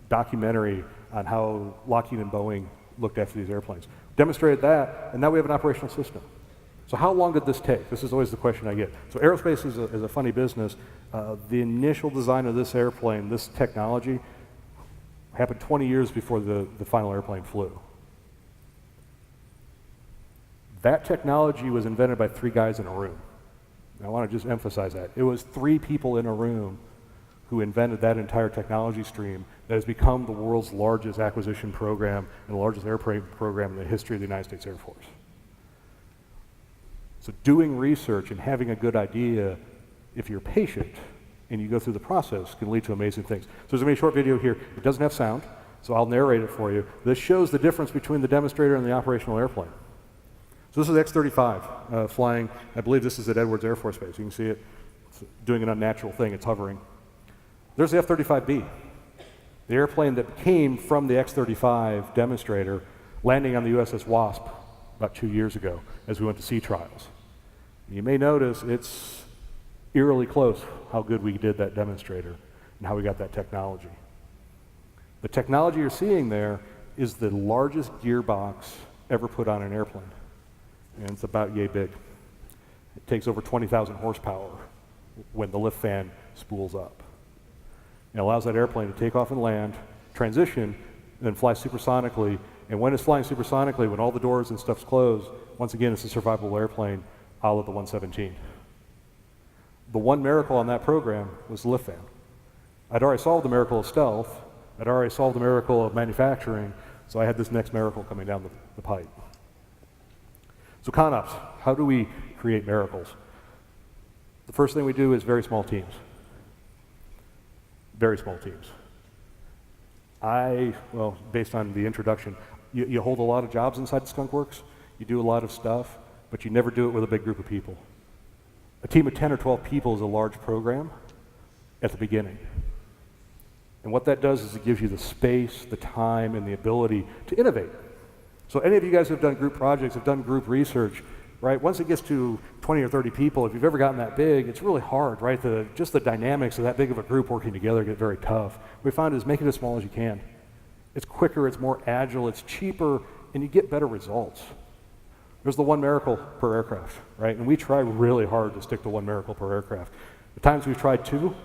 documentary on how Lockheed and Boeing looked after these airplanes. Demonstrated that, and now we have an operational system. So how long did this take? This is always the question I get. So aerospace is a funny business. The initial design of this airplane, this technology, happened 20 years before the final airplane flew. That technology was invented by 3 guys in a room. And I want to just emphasize that. It was 3 people in a room who invented that entire technology stream that has become the world's largest acquisition program and the largest airplane program in the history of the United States Air Force. So doing research and having a good idea, if you're patient and you go through the process, can lead to amazing things. So there's going to be a short video here. It doesn't have sound, so I'll narrate it for you. This shows the difference between the demonstrator and the operational airplane. So this is X-35 flying, I believe this is at Edwards Air Force Base. You can see it. It's doing an unnatural thing. It's hovering. There's the F-35B, the airplane that came from the X-35 demonstrator, landing on the USS Wasp about 2 years ago as we went to sea trials. You may notice it's eerily close how good we did that demonstrator and how we got that technology. The technology you're seeing there is the largest gearbox ever put on an airplane, and it's about yay big. It takes over 20,000 horsepower when the lift fan spools up. It allows that airplane to take off and land, transition, and then fly supersonically. And when it's flying supersonically, when all the doors and stuff's closed, once again, it's a survivable airplane, a la the 117. The one miracle on that program was the lift fan. I'd already solved the miracle of stealth. I'd already solved the miracle of manufacturing, so I had this next miracle coming down the pipe. So CONOPS, how do we create miracles? The first thing we do is very small teams. Very small teams. Well, based on the introduction, you hold a lot of jobs inside the Skunk Works, you do a lot of stuff, but you never do it with a big group of people. A team of 10 or 12 people is a large program at the beginning. And what that does is it gives you the space, the time, and the ability to innovate. So any of you guys who have done group projects, have done group research, right? Once it gets to 20 or 30 people, if you've ever gotten that big, it's really hard, right? Just the dynamics of that big of a group working together get very tough. What we found is make it as small as you can. It's quicker, it's more agile, it's cheaper, and you get better results. There's the one miracle per aircraft, right? And we try really hard to stick to one miracle per aircraft. The times we've tried two,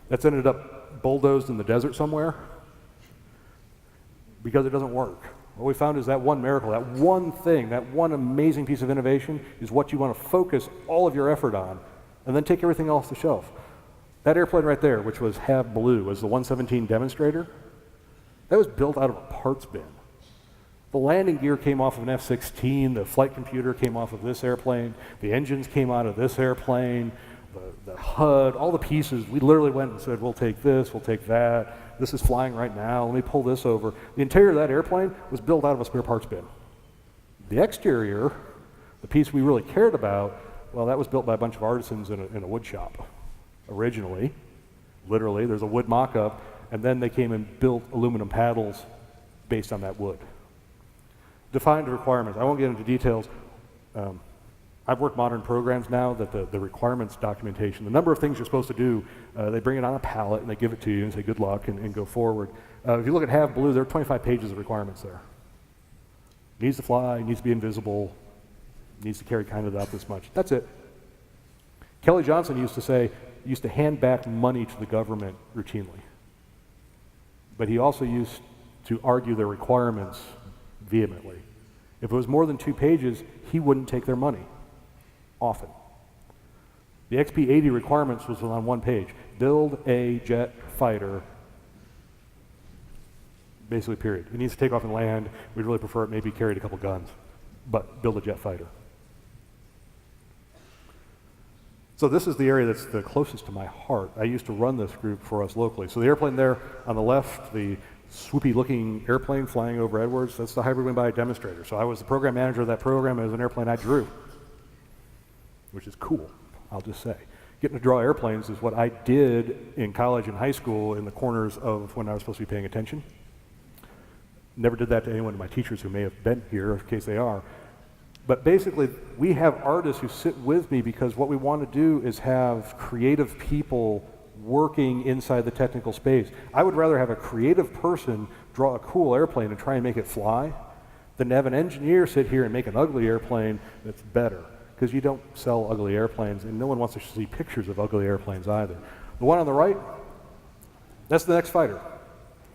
that's ended up bulldozed in the desert somewhere because it doesn't work. What we found is that one miracle, that one thing, that one amazing piece of innovation is what you want to focus all of your effort on, and then take everything off the shelf. That airplane right there, which was Have Blue, was the 117 demonstrator. That was built out of a parts bin. The landing gear came off of an F-16, the flight computer came off of this airplane, the engines came out of this airplane, the HUD, all the pieces. We literally went and said, we'll take this, we'll take that. This is flying right now, let me pull this over. The interior of that airplane was built out of a spare parts bin. The exterior, the piece we really cared about, well, that was built by a bunch of artisans in a wood shop originally. Literally, there's a wood mock-up, and then they came and built aluminum paddles based on that wood. Defined requirements. I won't get into details. I've worked modern programs now that the requirements documentation, the number of things you're supposed to do, they bring it on a pallet and they give it to you and say good luck and go forward. If you look at Have Blue, there are 25 pages of requirements there. Needs to fly, needs to be invisible, needs to carry kind of about this much. That's it. Kelly Johnson used to hand back money to the government routinely. But he also used to argue their requirements vehemently. If it was more than 2 pages, he wouldn't take their money, often. The XP-80 requirements was on 1 page. Build a jet fighter, basically period. It needs to take off and land. We'd really prefer it maybe carried a couple guns, but build a jet fighter. So this is the area that's the closest to my heart. I used to run this group for us locally. So the airplane there on the left, the swoopy-looking airplane flying over Edwards, that's the hybrid wing by demonstrator. So I was the program manager of that program. It was an airplane I drew, which is cool, I'll just say. Getting to draw airplanes is what I did in college and high school in the corners of when I was supposed to be paying attention. Never did that to anyone of my teachers who may have been here, in case they are. But basically, we have artists who sit with me because what we want to do is have creative people working inside the technical space. I would rather have a creative person draw a cool airplane and try and make it fly than to have an engineer sit here and make an ugly airplane that's better, because you don't sell ugly airplanes, and no one wants to see pictures of ugly airplanes either. The one on the right, that's the next fighter,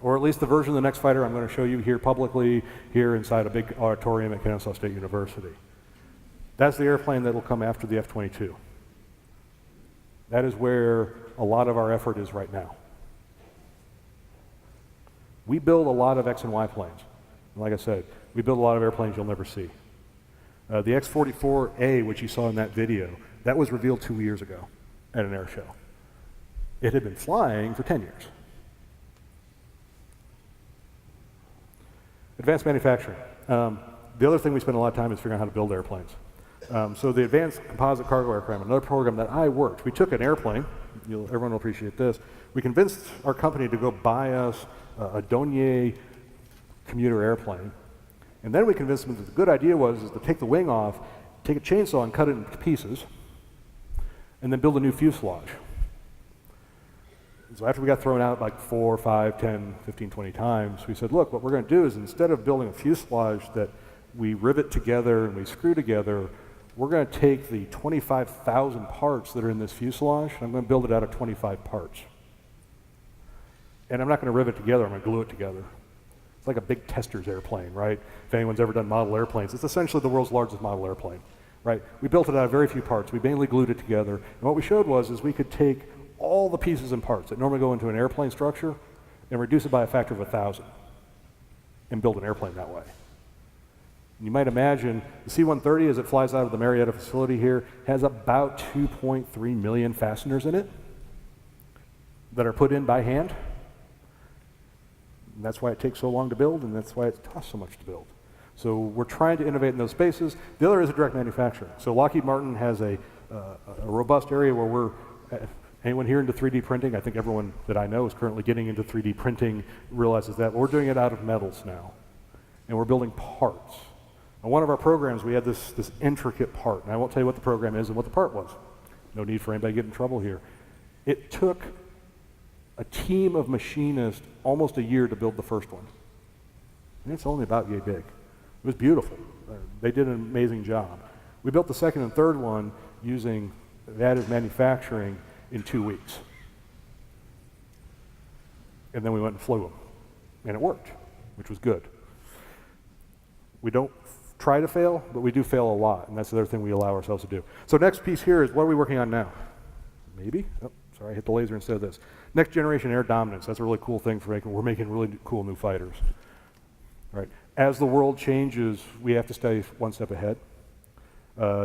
or at least the version of the next fighter I'm going to show you here publicly, here inside a big auditorium at Kennesaw State University. That's the airplane that will come after the F-22. That is where a lot of our effort is right now. We build a lot of X and Y planes. And like I said, we build a lot of airplanes you'll never see. The X-44A, which you saw in that video, that was revealed 2 years ago at an air show. It had been flying for 10 years. Advanced manufacturing. The other thing we spend a lot of time is figuring out how to build airplanes. So the Advanced Composite Cargo Aircraft, another program that I worked, we took an airplane, everyone will appreciate this, we convinced our company to go buy us a Dornier commuter airplane, and then we convinced them that the good idea was to take the wing off, take a chainsaw and cut it into pieces, and then build a new fuselage. So after we got thrown out like 4, 5, 10, 15, 20 times, we said, look, what we're going to do is instead of building a fuselage that we rivet together and we screw together, we're going to take the 25,000 parts that are in this fuselage, and I'm going to build it out of 25 parts. And I'm not going to rivet together, I'm going to glue it together. It's like a big tester's airplane, right? If anyone's ever done model airplanes, it's essentially the world's largest model airplane, right? We built it out of very few parts. We mainly glued it together. And what we showed was we could take all the pieces and parts that normally go into an airplane structure and reduce it by a factor of 1,000 and build an airplane that way. And you might imagine the C-130, as it flies out of the Marietta facility here, has about 2.3 million fasteners in it that are put in by hand. And that's why it takes so long to build, and that's why it costs so much to build. So we're trying to innovate in those spaces. The other is a direct manufacturing. So Lockheed Martin has a robust area where we're, anyone here into 3D printing? I think everyone that I know is currently getting into 3D printing realizes that. We're doing it out of metals now, and we're building parts. On one of our programs, we had this intricate part, and I won't tell you what the program is and what the part was. No need for anybody to get in trouble here. It took a team of machinists almost a year to build the first one. And it's only about yay big. It was beautiful. They did an amazing job. We built the second and third one using additive manufacturing in 2 weeks. And then we went and flew them. And it worked, which was good. We don't try to fail, but we do fail a lot, and that's the other thing we allow ourselves to do. So next piece here is what are we working on now? Maybe? Oh, sorry, I hit the laser instead of this. Next generation air dominance. That's a really cool thing for we're making really cool new fighters. Right. As the world changes, we have to stay one step ahead.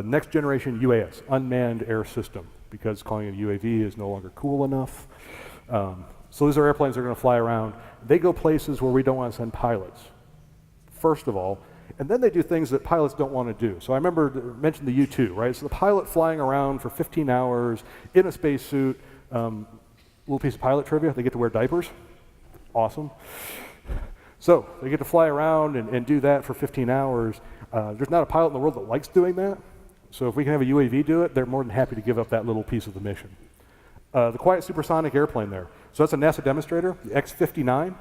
Next generation UAS, unmanned air system, because calling it UAV is no longer cool enough. So these are airplanes that are going to fly around. They go places where we don't want to send pilots, first of all, and then they do things that pilots don't want to do. So I mentioned the U-2, right? So the pilot flying around for 15 hours in a spacesuit, little piece of pilot trivia, they get to wear diapers. Awesome. So they get to fly around and do that for 15 hours. There's not a pilot in the world that likes doing that. So if we can have a UAV do it, they're more than happy to give up that little piece of the mission. The quiet supersonic airplane there. So that's a NASA demonstrator, the X-59.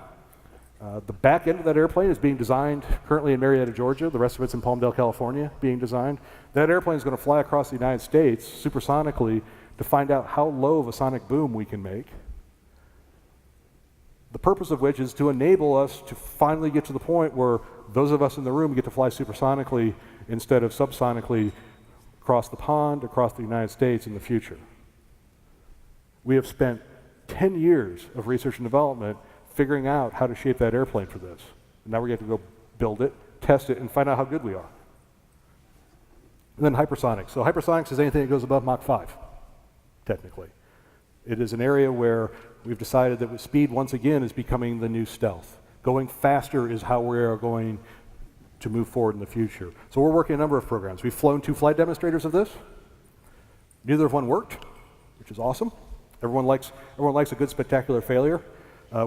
The back end of that airplane is being designed currently in Marietta, Georgia. The rest of it's in Palmdale, California, being designed. That airplane is going to fly across the United States supersonically to find out how low of a sonic boom we can make. The purpose of which is to enable us to finally get to the point where those of us in the room get to fly supersonically instead of subsonically across the pond, across the United States in the future. We have spent 10 years of research and development figuring out how to shape that airplane for this. And now we get to go build it, test it, and find out how good we are. And then hypersonics. So hypersonics is anything that goes above Mach 5, technically. It is an area where we've decided that with speed, once again, is becoming the new stealth. Going faster is how we are going to move forward in the future. So we're working a number of programs. We've flown 2 flight demonstrators of this. Neither of one worked, which is awesome. Everyone likes a good spectacular failure.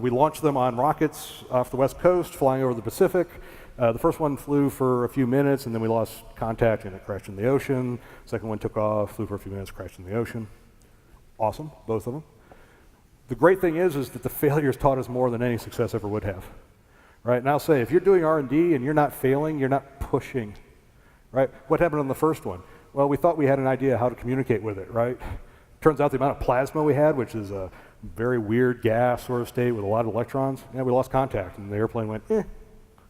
We launched them on rockets off the West Coast, flying over the Pacific. The first one flew for a few minutes, and then we lost contact, and it crashed in the ocean. Second one took off, flew for a few minutes, crashed in the ocean. Awesome, both of them. The great thing is that the failures taught us more than any success ever would have. Right? And I'll say, if you're doing R&D and you're not failing, you're not pushing. Right? What happened on the first one? Well, we thought we had an idea how to communicate with it, right? Turns out the amount of plasma we had, which is a very weird gas sort of state with a lot of electrons, we lost contact, and the airplane went, all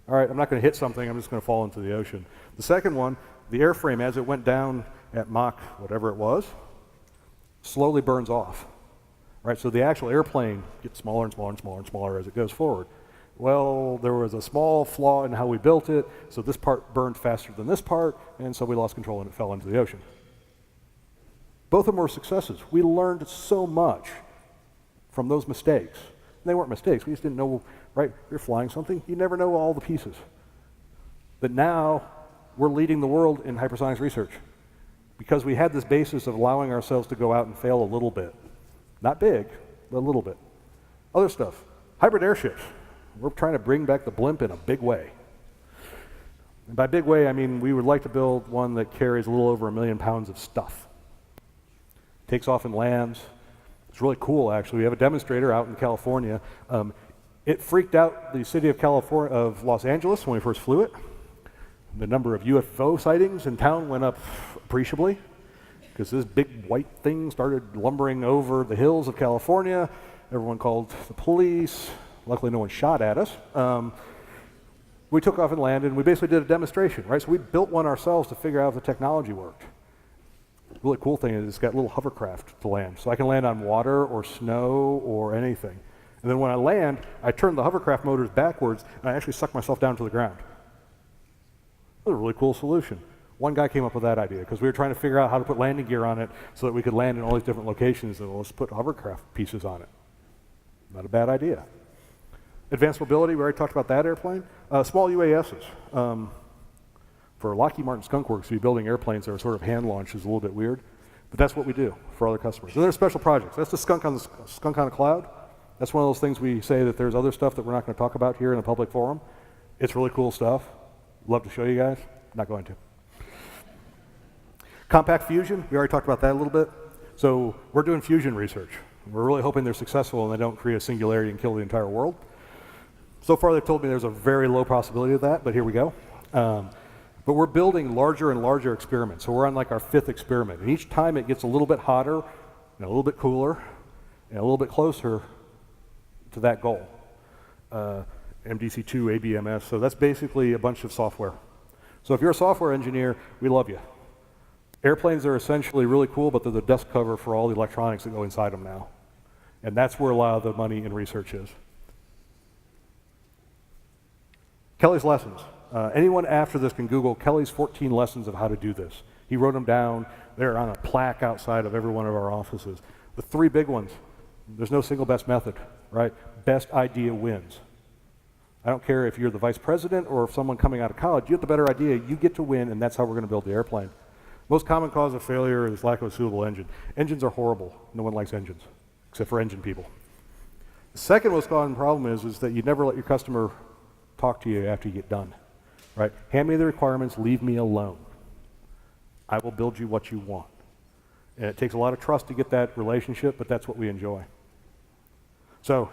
right, I'm not going to hit something, I'm just going to fall into the ocean. The second one, the airframe, as it went down at Mach whatever it was, slowly burns off. Right, so the actual airplane gets smaller and smaller and smaller and smaller as it goes forward. Well, there was a small flaw in how we built it, so this part burned faster than this part, and so we lost control and it fell into the ocean. Both of them were successes. We learned so much from those mistakes. And they weren't mistakes, we just didn't know, right? You're flying something, you never know all the pieces. But now, we're leading the world in hypersonics research because we had this basis of allowing ourselves to go out and fail a little bit. Not big, but a little bit. Other stuff, hybrid airships. We're trying to bring back the blimp in a big way. And by big way, I mean we would like to build one that carries a little over 1 million pounds of stuff. takes off and lands. It's really cool, actually. We have a demonstrator out in California. It freaked out the city of Los Angeles when we first flew it. The number of UFO sightings in town went up appreciably because this big white thing started lumbering over the hills of California. Everyone called the police. Luckily, no one shot at us. We took off and landed, and we basically did a demonstration, right? So we built one ourselves to figure out if the technology worked. The really cool thing is it's got little hovercraft to land. So I can land on water or snow or anything. And then when I land, I turn the hovercraft motors backwards, and I actually suck myself down to the ground. That was a really cool solution. One guy came up with that idea because we were trying to figure out how to put landing gear on it so that we could land in all these different locations, and let's put hovercraft pieces on it. Not a bad idea. Advanced mobility, we already talked about that airplane. Small UASs. For Lockheed Martin Skunk Works, to be building airplanes that are sort of hand-launched is a little bit weird, but that's what we do for other customers. And there's special projects. That's the Skunk on a Cloud. That's one of those things we say that there's other stuff that we're not going to talk about here in a public forum. It's really cool stuff. Love to show you guys. Not going to. Compact fusion, we already talked about that a little bit. So we're doing fusion research. We're really hoping they're successful and they don't create a singularity and kill the entire world. So far, they've told me there's a very low possibility of that, but here we go. But we're building larger and larger experiments. So we're on like our 5th experiment. And each time it gets a little bit hotter, and a little bit cooler, and a little bit closer to that goal. MDC2, ABMS. So that's basically a bunch of software. So if you're a software engineer, we love you. Airplanes are essentially really cool, but they're the dust cover for all the electronics that go inside them now. And that's where a lot of the money in research is. Kelly's lessons. Anyone after this can Google Kelly's 14 lessons of how to do this. He wrote them down. They're on a plaque outside of every one of our offices. The 3 big ones. There's no single best method, right? Best idea wins. I don't care if you're the vice president or if someone coming out of college, you have the better idea, you get to win, and that's how we're going to build the airplane. Most common cause of failure is lack of a suitable engine. Engines are horrible. No one likes engines, except for engine people. The second most common problem is that you never let your customer talk to you after you get done, right? Hand me the requirements, leave me alone. I will build you what you want. And it takes a lot of trust to get that relationship, but that's what we enjoy. So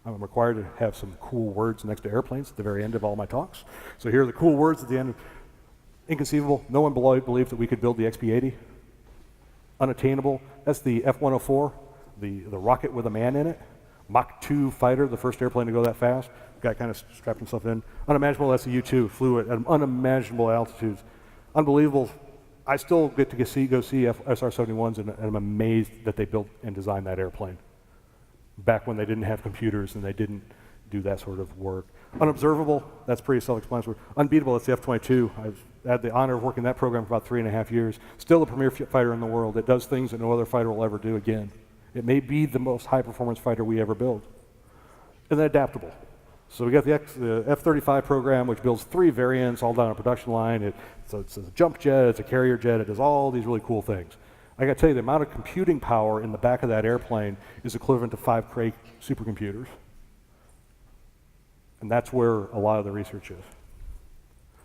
I'm required to have some cool words next to airplanes at the very end of all my talks. So here are the cool words at the end. Inconceivable. No one believed that we could build the XP-80. Unattainable. That's the F-104, the rocket with a man in it. Mach 2 fighter, the first airplane to go that fast. Guy kind of strapped himself in. Unimaginable, that's the U-2, flew at unimaginable altitudes. Unbelievable. I still get to go see SR-71s, and I'm amazed that they built and designed that airplane back when they didn't have computers and they didn't do that sort of work. Unobservable, that's pretty self-explanatory. Unbeatable, that's the F-22. I've had the honor of working that program for about 3.5 years. Still the premier fighter in the world. It does things that no other fighter will ever do again. It may be the most high-performance fighter we ever build. And then adaptable. So we got the F-35 program, which builds 3 variants all down a production line. It's a jump jet, it's a carrier jet, it does all these really cool things. I got to tell you, the amount of computing power in the back of that airplane is equivalent to 5 Cray supercomputers. And that's where a lot of the research is.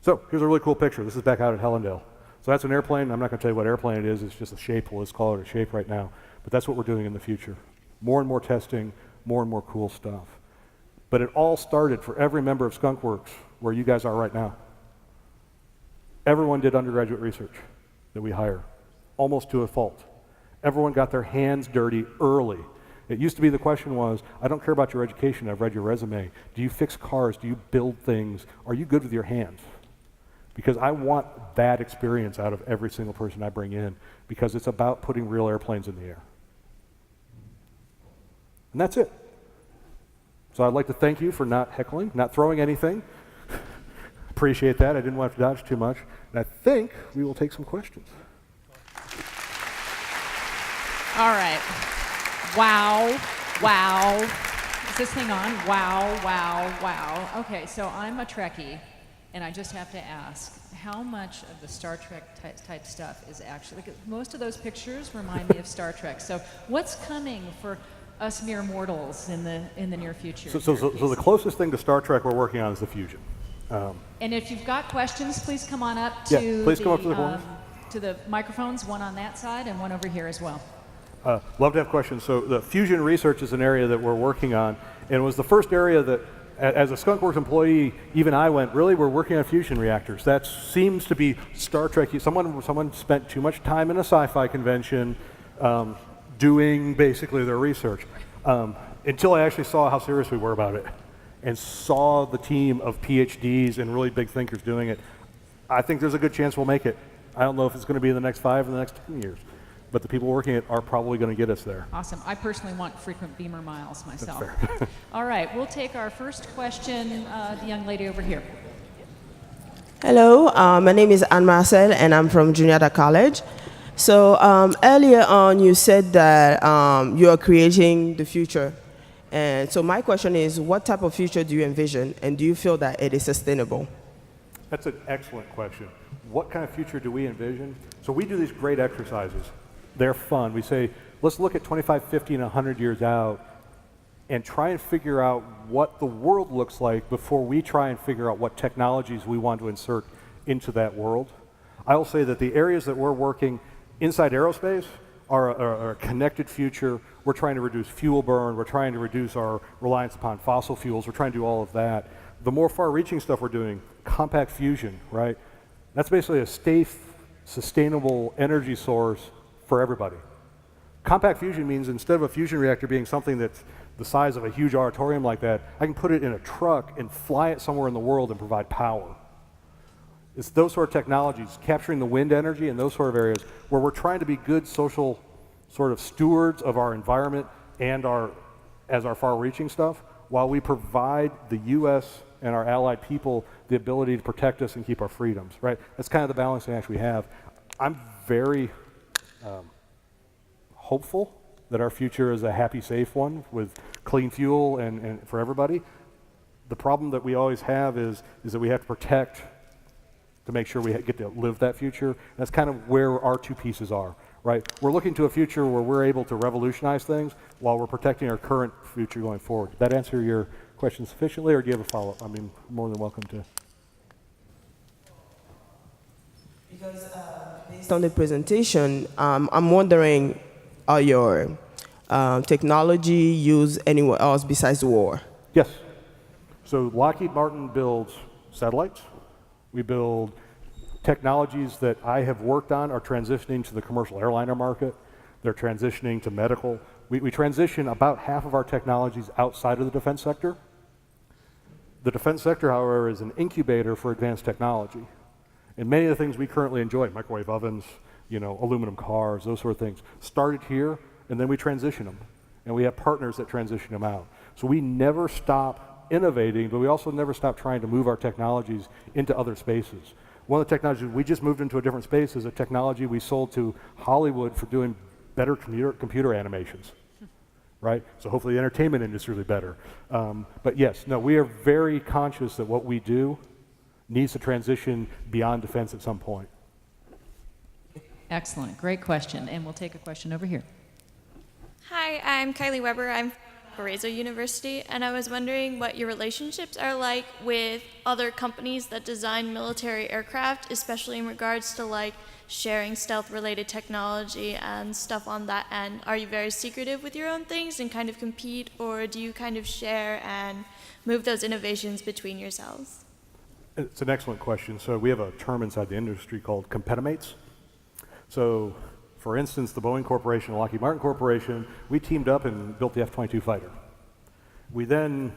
So here's a really cool picture. This is back out at Hellendale. So that's an airplane. I'm not going to tell you what airplane it is. It's just a shape. Let's call it a shape right now. But that's what we're doing in the future. More and more testing, more and more cool stuff. But it all started for every member of Skunk Works, where you guys are right now. Everyone did undergraduate research that we hire, almost to a fault. Everyone got their hands dirty early. It used to be the question was, I don't care about your education, I've read your resume. Do you fix cars? Do you build things? Are you good with your hands? Because I want that experience out of every single person I bring in, because it's about putting real airplanes in the air. And that's it. So I'd like to thank you for not heckling, not throwing anything. Appreciate that. I didn't want to dodge too much. And I think we will take some questions. All right. Wow. Wow. Is this thing on? Wow, wow, wow. Okay, so I'm a Trekkie, and I just have to ask, how much of the Star Trek type stuff is actually, like, most of those pictures remind me of Star Trek. So what's coming for us mere mortals in the near future? So the closest thing to Star Trek we're working on is the fusion. And if you've got questions, please come on up to please come up to the corner. to the microphones, one on that side and one over here as well. Love to have questions. So the fusion research is an area that we're working on, and it was the first area that, as a Skunk Works employee, even I went, really, we're working on fusion reactors. That seems to be Star Trek. Someone spent too much time in a sci-fi convention doing basically their research, until I actually saw how serious we were about it, and saw the team of PhDs and really big thinkers doing it. I think there's a good chance we'll make it. I don't know if it's going to be in the next 5 or the next 10 years. But the people working it are probably going to get us there. Awesome. I personally want frequent Beamer miles myself. That's fair. All right, we'll take our first question, the young lady over here. Hello, my name is Anne Marcel, and I'm from Juniata College. So earlier on, you said that you are creating the future. And so my question is, what type of future do you envision, and do you feel that it is sustainable? That's an excellent question. What kind of future do we envision? So we do these great exercises. They're fun. We say, let's look at 25, 50, and 100 years out and try and figure out what the world looks like before we try and figure out what technologies we want to insert into that world. I will say that the areas that we're working inside aerospace are a connected future. We're trying to reduce fuel burn. We're trying to reduce our reliance upon fossil fuels. We're trying to do all of that. The more far-reaching stuff we're doing, compact fusion, right? That's basically a safe, sustainable energy source for everybody. Compact fusion means instead of a fusion reactor being something that's the size of a huge auditorium like that, I can put it in a truck and fly it somewhere in the world and provide power. It's those sort of technologies, capturing the wind energy in those sort of areas where we're trying to be good social sort of stewards of our environment and our far-reaching stuff, while we provide the U.S. and our allied people the ability to protect us and keep our freedoms, right? That's kind of the balancing act we have. I'm very hopeful that our future is a happy, safe one with clean fuel and for everybody. The problem that we always have is that we have to protect to make sure we get to live that future. That's kind of where our two pieces are, right? We're looking to a future where we're able to revolutionize things while we're protecting our current future going forward. Did that answer your question sufficiently, or do you have a follow-up? I mean, more than welcome to. Because based on the presentation, I'm wondering, are your technology used anywhere else besides war? Yes. So Lockheed Martin builds satellites. We build technologies that I have worked on are transitioning to the commercial airliner market. They're transitioning to medical. We transition about half of our technologies outside of the defense sector. The defense sector, however, is an incubator for advanced technology. And many of the things we currently enjoy, microwave ovens, aluminum cars, those sort of things, started here, and then we transition them. And we have partners that transition them out. So we never stop innovating, but we also never stop trying to move our technologies into other spaces. One of the technologies we just moved into a different space is a technology we sold to Hollywood for doing better computer animations, right? So hopefully the entertainment industry will be better. But yes, no, we are very conscious that what we do needs to transition beyond defense at some point. Excellent. Great question. And we'll take a question over here. Hi, I'm Kylie Weber. I'm from Valparaiso University, and I was wondering what your relationships are like with other companies that design military aircraft, especially in regards to sharing stealth-related technology and stuff on that end. Are you very secretive with your own things and kind of compete, or do you kind of share and move those innovations between yourselves? It's an excellent question. So we have a term inside the industry called competimates. So for instance, the Boeing Corporation and Lockheed Martin Corporation, we teamed up and built the F-22 fighter. We then,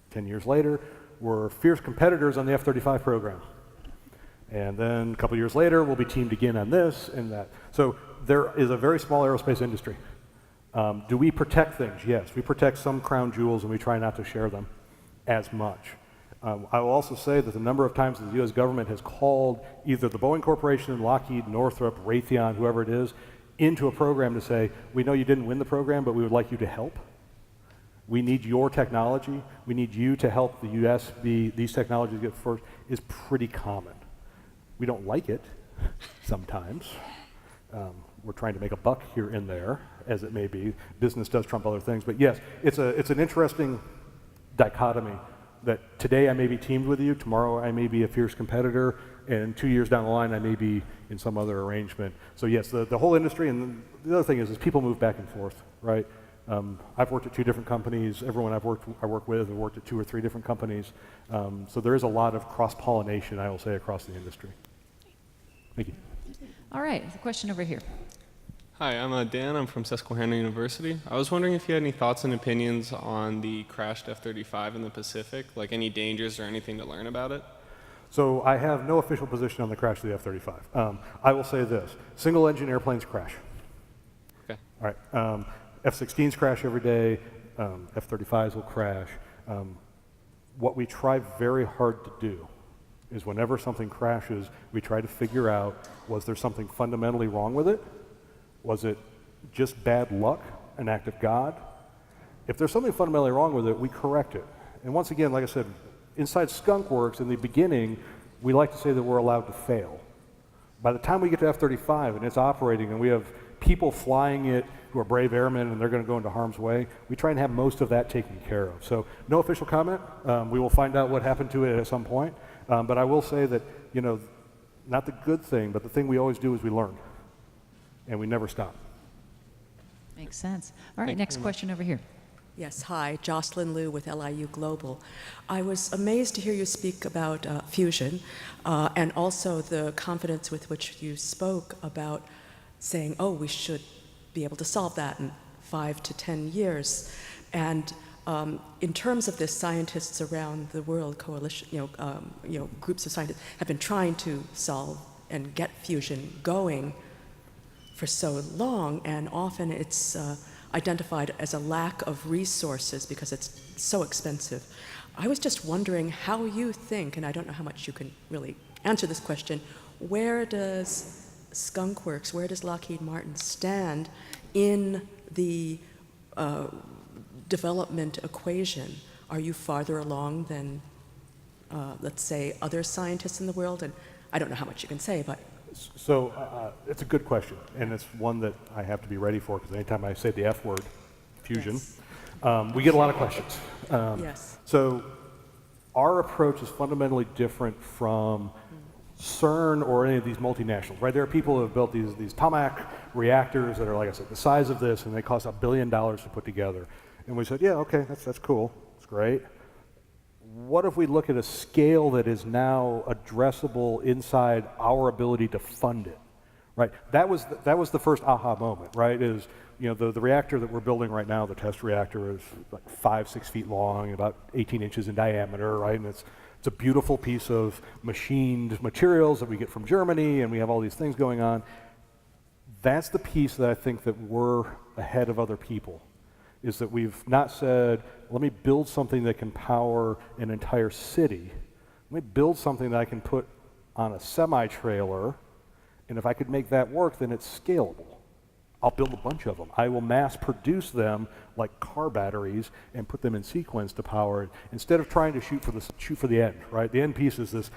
10 years later, were fierce competitors on the F-35 program. And then a couple years later, we'll be teamed again on this and that. So there is a very small aerospace industry. Do we protect things? Yes. We protect some crown jewels, and we try not to share them as much. I will also say that the number of times that the U.S. government has called either the Boeing Corporation, Lockheed, Northrop, Raytheon, whoever it is, into a program to say, we know you didn't win the program, but we would like you to help. We need your technology. We need you to help the U.S. these technologies get first, is pretty common. We don't like it sometimes. We're trying to make a buck here and there, as it may be. Business does trump other things. But yes, it's an interesting dichotomy that today I may be teamed with you, tomorrow I may be a fierce competitor. and 2 years down the line, I may be in some other arrangement. So yes, the whole industry, and the other thing is people move back and forth, right? I've worked at 2 different companies. Everyone I work with, I've worked at 2 or 3 different companies. So there is a lot of cross-pollination, I will say, across the industry. Thank you. All right, the question over here. Hi, I'm Dan. I'm from Susquehanna University. I was wondering if you had any thoughts and opinions on the crashed F-35 in the Pacific, like any dangers or anything to learn about it? So I have no official position on the crash of the F-35. I will say this: single-engine airplanes crash. Okay. All right. F-16s crash every day. F-35s will crash. What we try very hard to do is whenever something crashes, we try to figure out, was there something fundamentally wrong with it? Was it just bad luck, an act of God? If there's something fundamentally wrong with it, we correct it. And once again, like I said, inside Skunk Works, in the beginning, we like to say that we're allowed to fail. By the time we get to F-35 and it's operating and we have people flying it who are brave airmen and they're going to go into harm's way, we try and have most of that taken care of. So no official comment. We will find out what happened to it at some point. But I will say that, you know, not the good thing, but the thing we always do is we learn. And we never stop. Makes sense. All right, next question over here. Yes, hi, Jocelyn Liu with LIU Global. I was amazed to hear you speak about fusion and also the confidence with which you spoke about saying, oh, we should be able to solve that in 5 to 10 years. And in terms of this, scientists around the world, coalition, groups of scientists have been trying to solve and get fusion going for so long, and often it's identified as a lack of resources because it's so expensive. I was just wondering how you think, and I don't know how much you can really answer this question, where does Skunk Works, where does Lockheed Martin stand in the development equation? Are you farther along than, let's say, other scientists in the world? And I don't know how much you can say, but So it's a good question, and it's one that I have to be ready for, because anytime I say the F word, fusion, yes. We get a lot of questions. Yes. So our approach is fundamentally different from CERN or any of these multinationals, right? There are people who have built these Tomac reactors that are, like I said, the size of this, and they cost $1 billion to put together. And we said, yeah, okay, that's cool, it's great. What if we look at a scale that is now addressable inside our ability to fund it, right? That was the first aha moment, right? Is, you know, the reactor that we're building right now, the test reactor, is like 5-6 feet long, about 18 inches in diameter, right? And it's a beautiful piece of machined materials that we get from Germany, and we have all these things going on. That's the piece that I think that we're ahead of other people, is that we've not said, let me build something that can power an entire city. Let me build something that I can put on a semi-trailer, and if I could make that work, then it's scalable. I'll build a bunch of them. I will mass produce them like car batteries and put them in sequence to power it, instead of trying to shoot for the end, right? The end piece is this,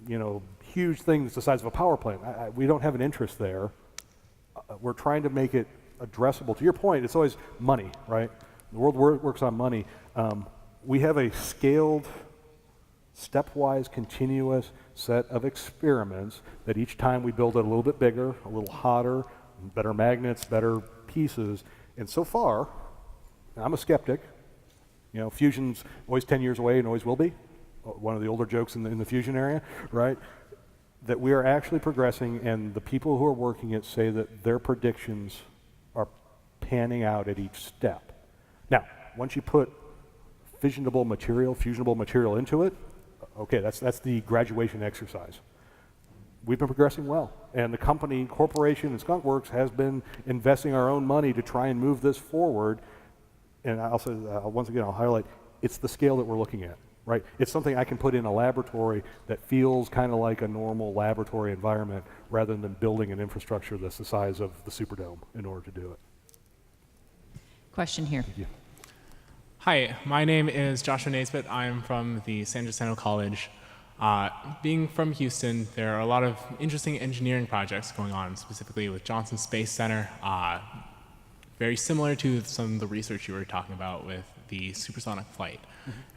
you know, huge thing that's the size of a power plant. We don't have an interest there. We're trying to make it addressable. To your point, it's always money, right? The world works on money. We have a scaled, stepwise, continuous set of experiments that each time we build it a little bit bigger, a little hotter, better magnets, better pieces. And so far, I'm a skeptic. You know, fusion's always 10 years away and always will be. One of the older jokes in the fusion area, right? That we are actually progressing, and the people who are working it say that their predictions are panning out at each step. Now, once you put fusionable material into it, okay, that's the graduation exercise. We've been progressing well, and the corporation in Skunk Works has been investing our own money to try and move this forward. And also, once again, I'll highlight, it's the scale that we're looking at, right? It's something I can put in a laboratory that feels kind of like a normal laboratory environment, rather than building an infrastructure that's the size of the Superdome in order to do it. Question here. Thank you. Hi, my name is Joshua Naisbitt. I'm from the San Jacinto College. Being from Houston, there are a lot of interesting engineering projects going on, specifically with Johnson Space Center, very similar to some of the research you were talking about with the supersonic flight,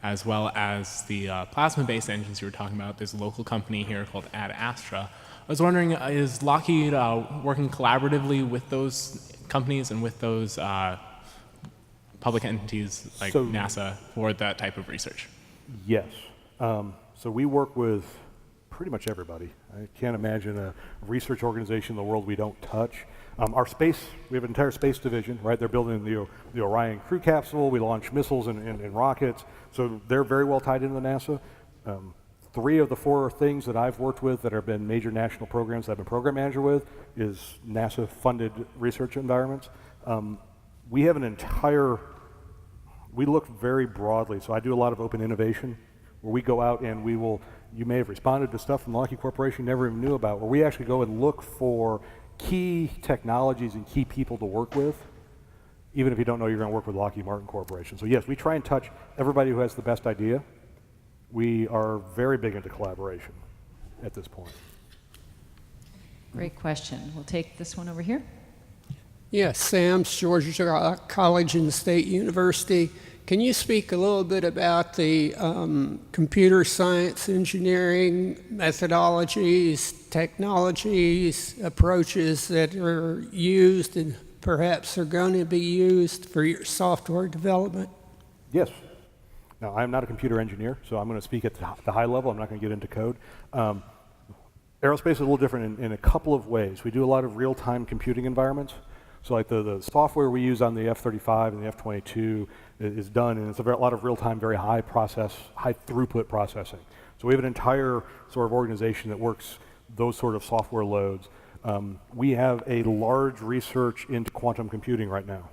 as well as the plasma-based engines you were talking about. There's a local company here called Ad Astra. I was wondering, is Lockheed working collaboratively with those companies and with those public entities like NASA for that type of research? Yes. So we work with pretty much everybody. I can't imagine a research organization in the world we don't touch. Our space, we have an entire space division, right? They're building the Orion crew capsule. We launch missiles and rockets. So they're very well tied into NASA. 3 of the 4 things that I've worked with that have been major national programs that I've been program manager with is NASA-funded research environments. We have an entire, we look very broadly. So I do a lot of open innovation where we go out and we will, you may have responded to stuff from Lockheed Corporation you never even knew about, where we actually go and look for key technologies and key people to work with, even if you don't know you're going to work with Lockheed Martin Corporation. So yes, we try and touch everybody who has the best idea. We are very big into collaboration at this point. Great question. We'll take this one over here. Yes, Sam's Georgia College and State University. Can you speak a little bit about the computer science engineering methodologies, technologies, approaches that are used and perhaps are going to be used for your software development? Yes. Now, I'm not a computer engineer, so I'm going to speak at the high level. I'm not going to get into code. Aerospace is a little different in a couple of ways. We do a lot of real-time computing environments. So like the software we use on the F-35 and the F-22 is done, and it's a lot of real-time, very high throughput processing. So we have an entire sort of organization that works those sort of software loads. We have a large research into quantum computing right now,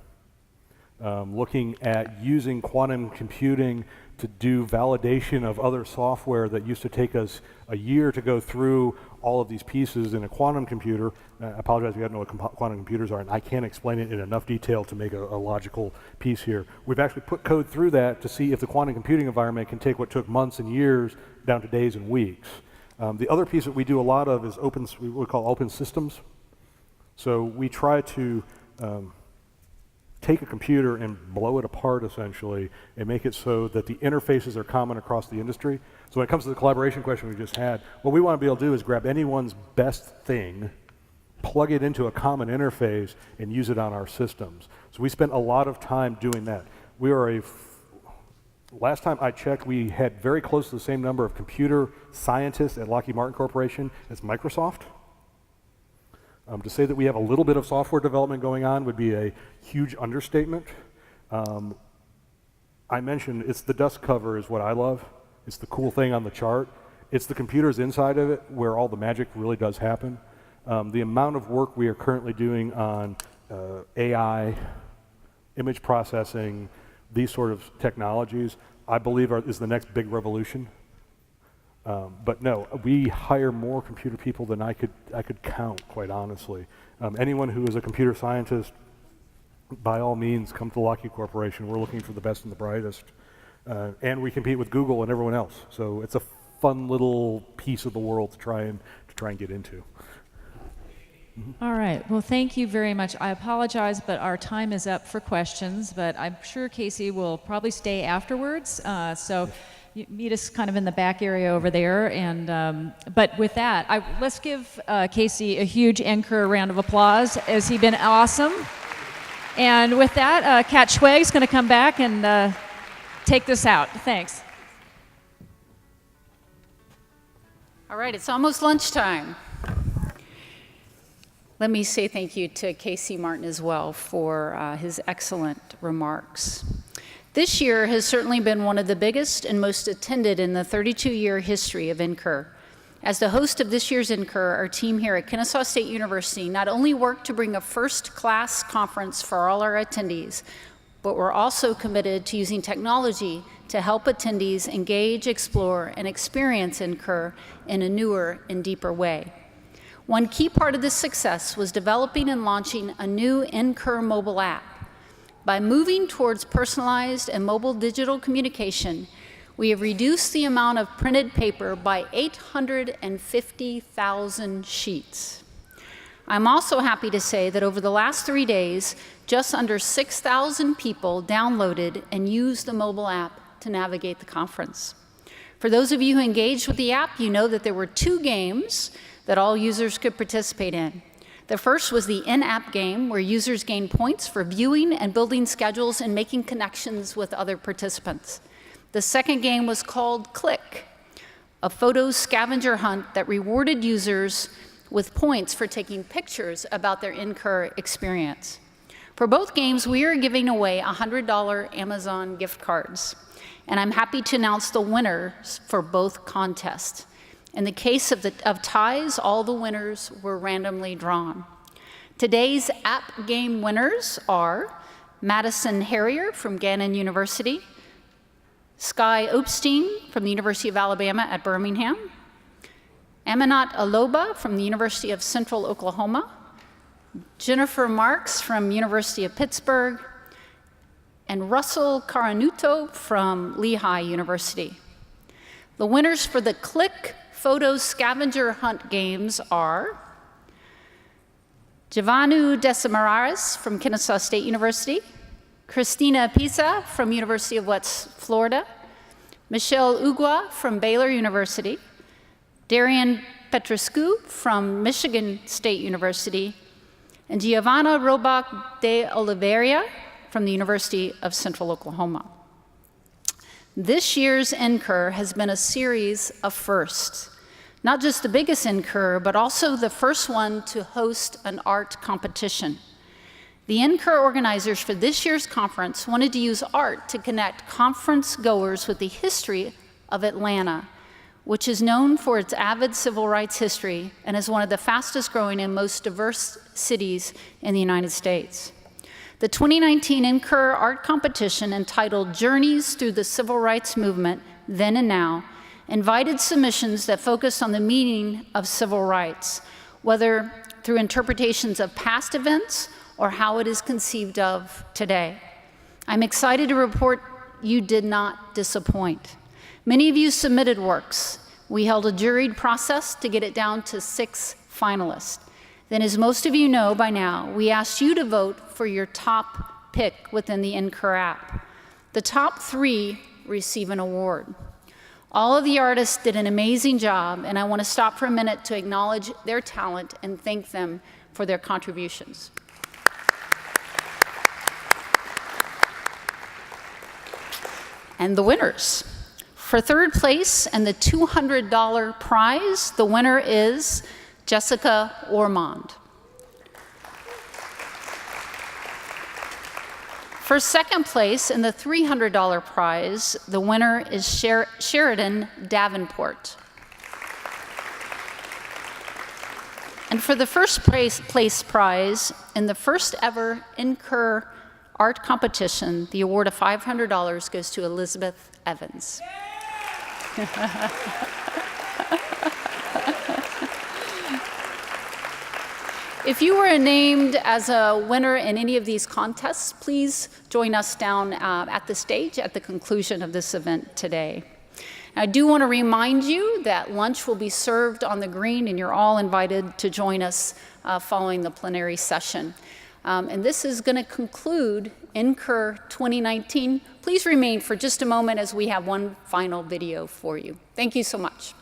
looking at using quantum computing to do validation of other software that used to take us a year to go through all of these pieces in a quantum computer. I apologize if you don't know what quantum computers are, and I can't explain it in enough detail to make a logical piece here. We've actually put code through that to see if the quantum computing environment can take what took months and years down to days and weeks. The other piece that we do a lot of is what we call open systems. So we try to take a computer and blow it apart, essentially, and make it so that the interfaces are common across the industry. So when it comes to the collaboration question we just had, what we want to be able to do is grab anyone's best thing, plug it into a common interface, and use it on our systems. So we spent a lot of time doing that. We are last time I checked, we had very close to the same number of computer scientists at Lockheed Martin Corporation as Microsoft. To say that we have a little bit of software development going on would be a huge understatement. I mentioned it's the dust cover is what I love. It's the cool thing on the chart. It's the computers inside of it where all the magic really does happen. The amount of work we are currently doing on AI, image processing, these sort of technologies, I believe is the next big revolution. But no, we hire more computer people than I could count, quite honestly. Anyone who is a computer scientist, by all means, come to Lockheed Corporation. We're looking for the best and the brightest. And we compete with Google and everyone else. So it's a fun little piece of the world to try and get into. All right. Well, thank you very much. I apologize, but our time is up for questions. But I'm sure Casey will probably stay afterwards. So you meet us kind of in the back area over there. And but with that, let's give Casey a huge NCUR round of applause, as he's been awesome. And with that, Kat Schweg's going to come back and take this out. Thanks. All right, it's almost lunchtime. Let me say thank you to Casey Martin as well for his excellent remarks. This year has certainly been one of the biggest and most attended in the 32-year history of NCUR. As the host of this year's NCUR, our team here at Kennesaw State University not only worked to bring a first-class conference for all our attendees, but we're also committed to using technology to help attendees engage, explore, and experience NCUR in a newer and deeper way. One key part of this success was developing and launching a new NCUR mobile app. By moving towards personalized and mobile digital communication, we have reduced the amount of printed paper by 850,000 sheets. I'm also happy to say that over the last 3 days, just under 6,000 people downloaded and used the mobile app to navigate the conference. For those of you who engaged with the app, you know that there were 2 games that all users could participate in. The first was the in-app game, where users gained points for viewing and building schedules and making connections with other participants. The second game was called Click, a photo scavenger hunt that rewarded users with points for taking pictures about their NCUR experience. For both games, we are giving away $100 Amazon gift cards, and I'm happy to announce the winners for both contests. In the case of ties, all the winners were randomly drawn. Today's app game winners are Madison Harrier from Gannon University, Sky Opstein from the University of Alabama at Birmingham, Aminat Aloba from the University of Central Oklahoma, Jennifer Marks from University of Pittsburgh, and Russell Caranuto from Lehigh University. The winners for the Click Photo Scavenger Hunt games are Giovanni Desimarares from Kennesaw State University, Christina Pisa from University of West Florida, Michelle Ugwa from Baylor University, Darian Petrescu from Michigan State University, and Giovanna Robach de Oliveira from the University of Central Oklahoma. This year's NCUR has been a series of firsts. Not just the biggest NCUR, but also the first one to host an art competition. The NCUR organizers for this year's conference wanted to use art to connect conference goers with the history of Atlanta, which is known for its avid civil rights history and is one of the fastest growing and most diverse cities in the United States. The 2019 NCUR art competition, entitled Journeys Through the Civil Rights Movement, Then and Now, invited submissions that focused on the meaning of civil rights, whether through interpretations of past events or how it is conceived of today. I'm excited to report you did not disappoint. Many of you submitted works. We held a juried process to get it down to 6 finalists. Then, as most of you know by now, we asked you to vote for your top pick within the NCUR app. The top 3 receive an award. All of the artists did an amazing job, and I want to stop for a minute to acknowledge their talent and thank them for their contributions. And the winners. For third place and the $200 prize, the winner is Jessica Ormond. For second place and the $300 prize, the winner is Sheridan Davenport. And for the first place prize in the first ever NCUR art competition, the award of $500 goes to Elizabeth Evans. If you were named as a winner in any of these contests, please join us down at the stage at the conclusion of this event today. I do want to remind you that lunch will be served on the green, and you're all invited to join us following the plenary session. And this is going to conclude NCUR 2019. Please remain for just a moment as we have one final video for you. Thank you so much.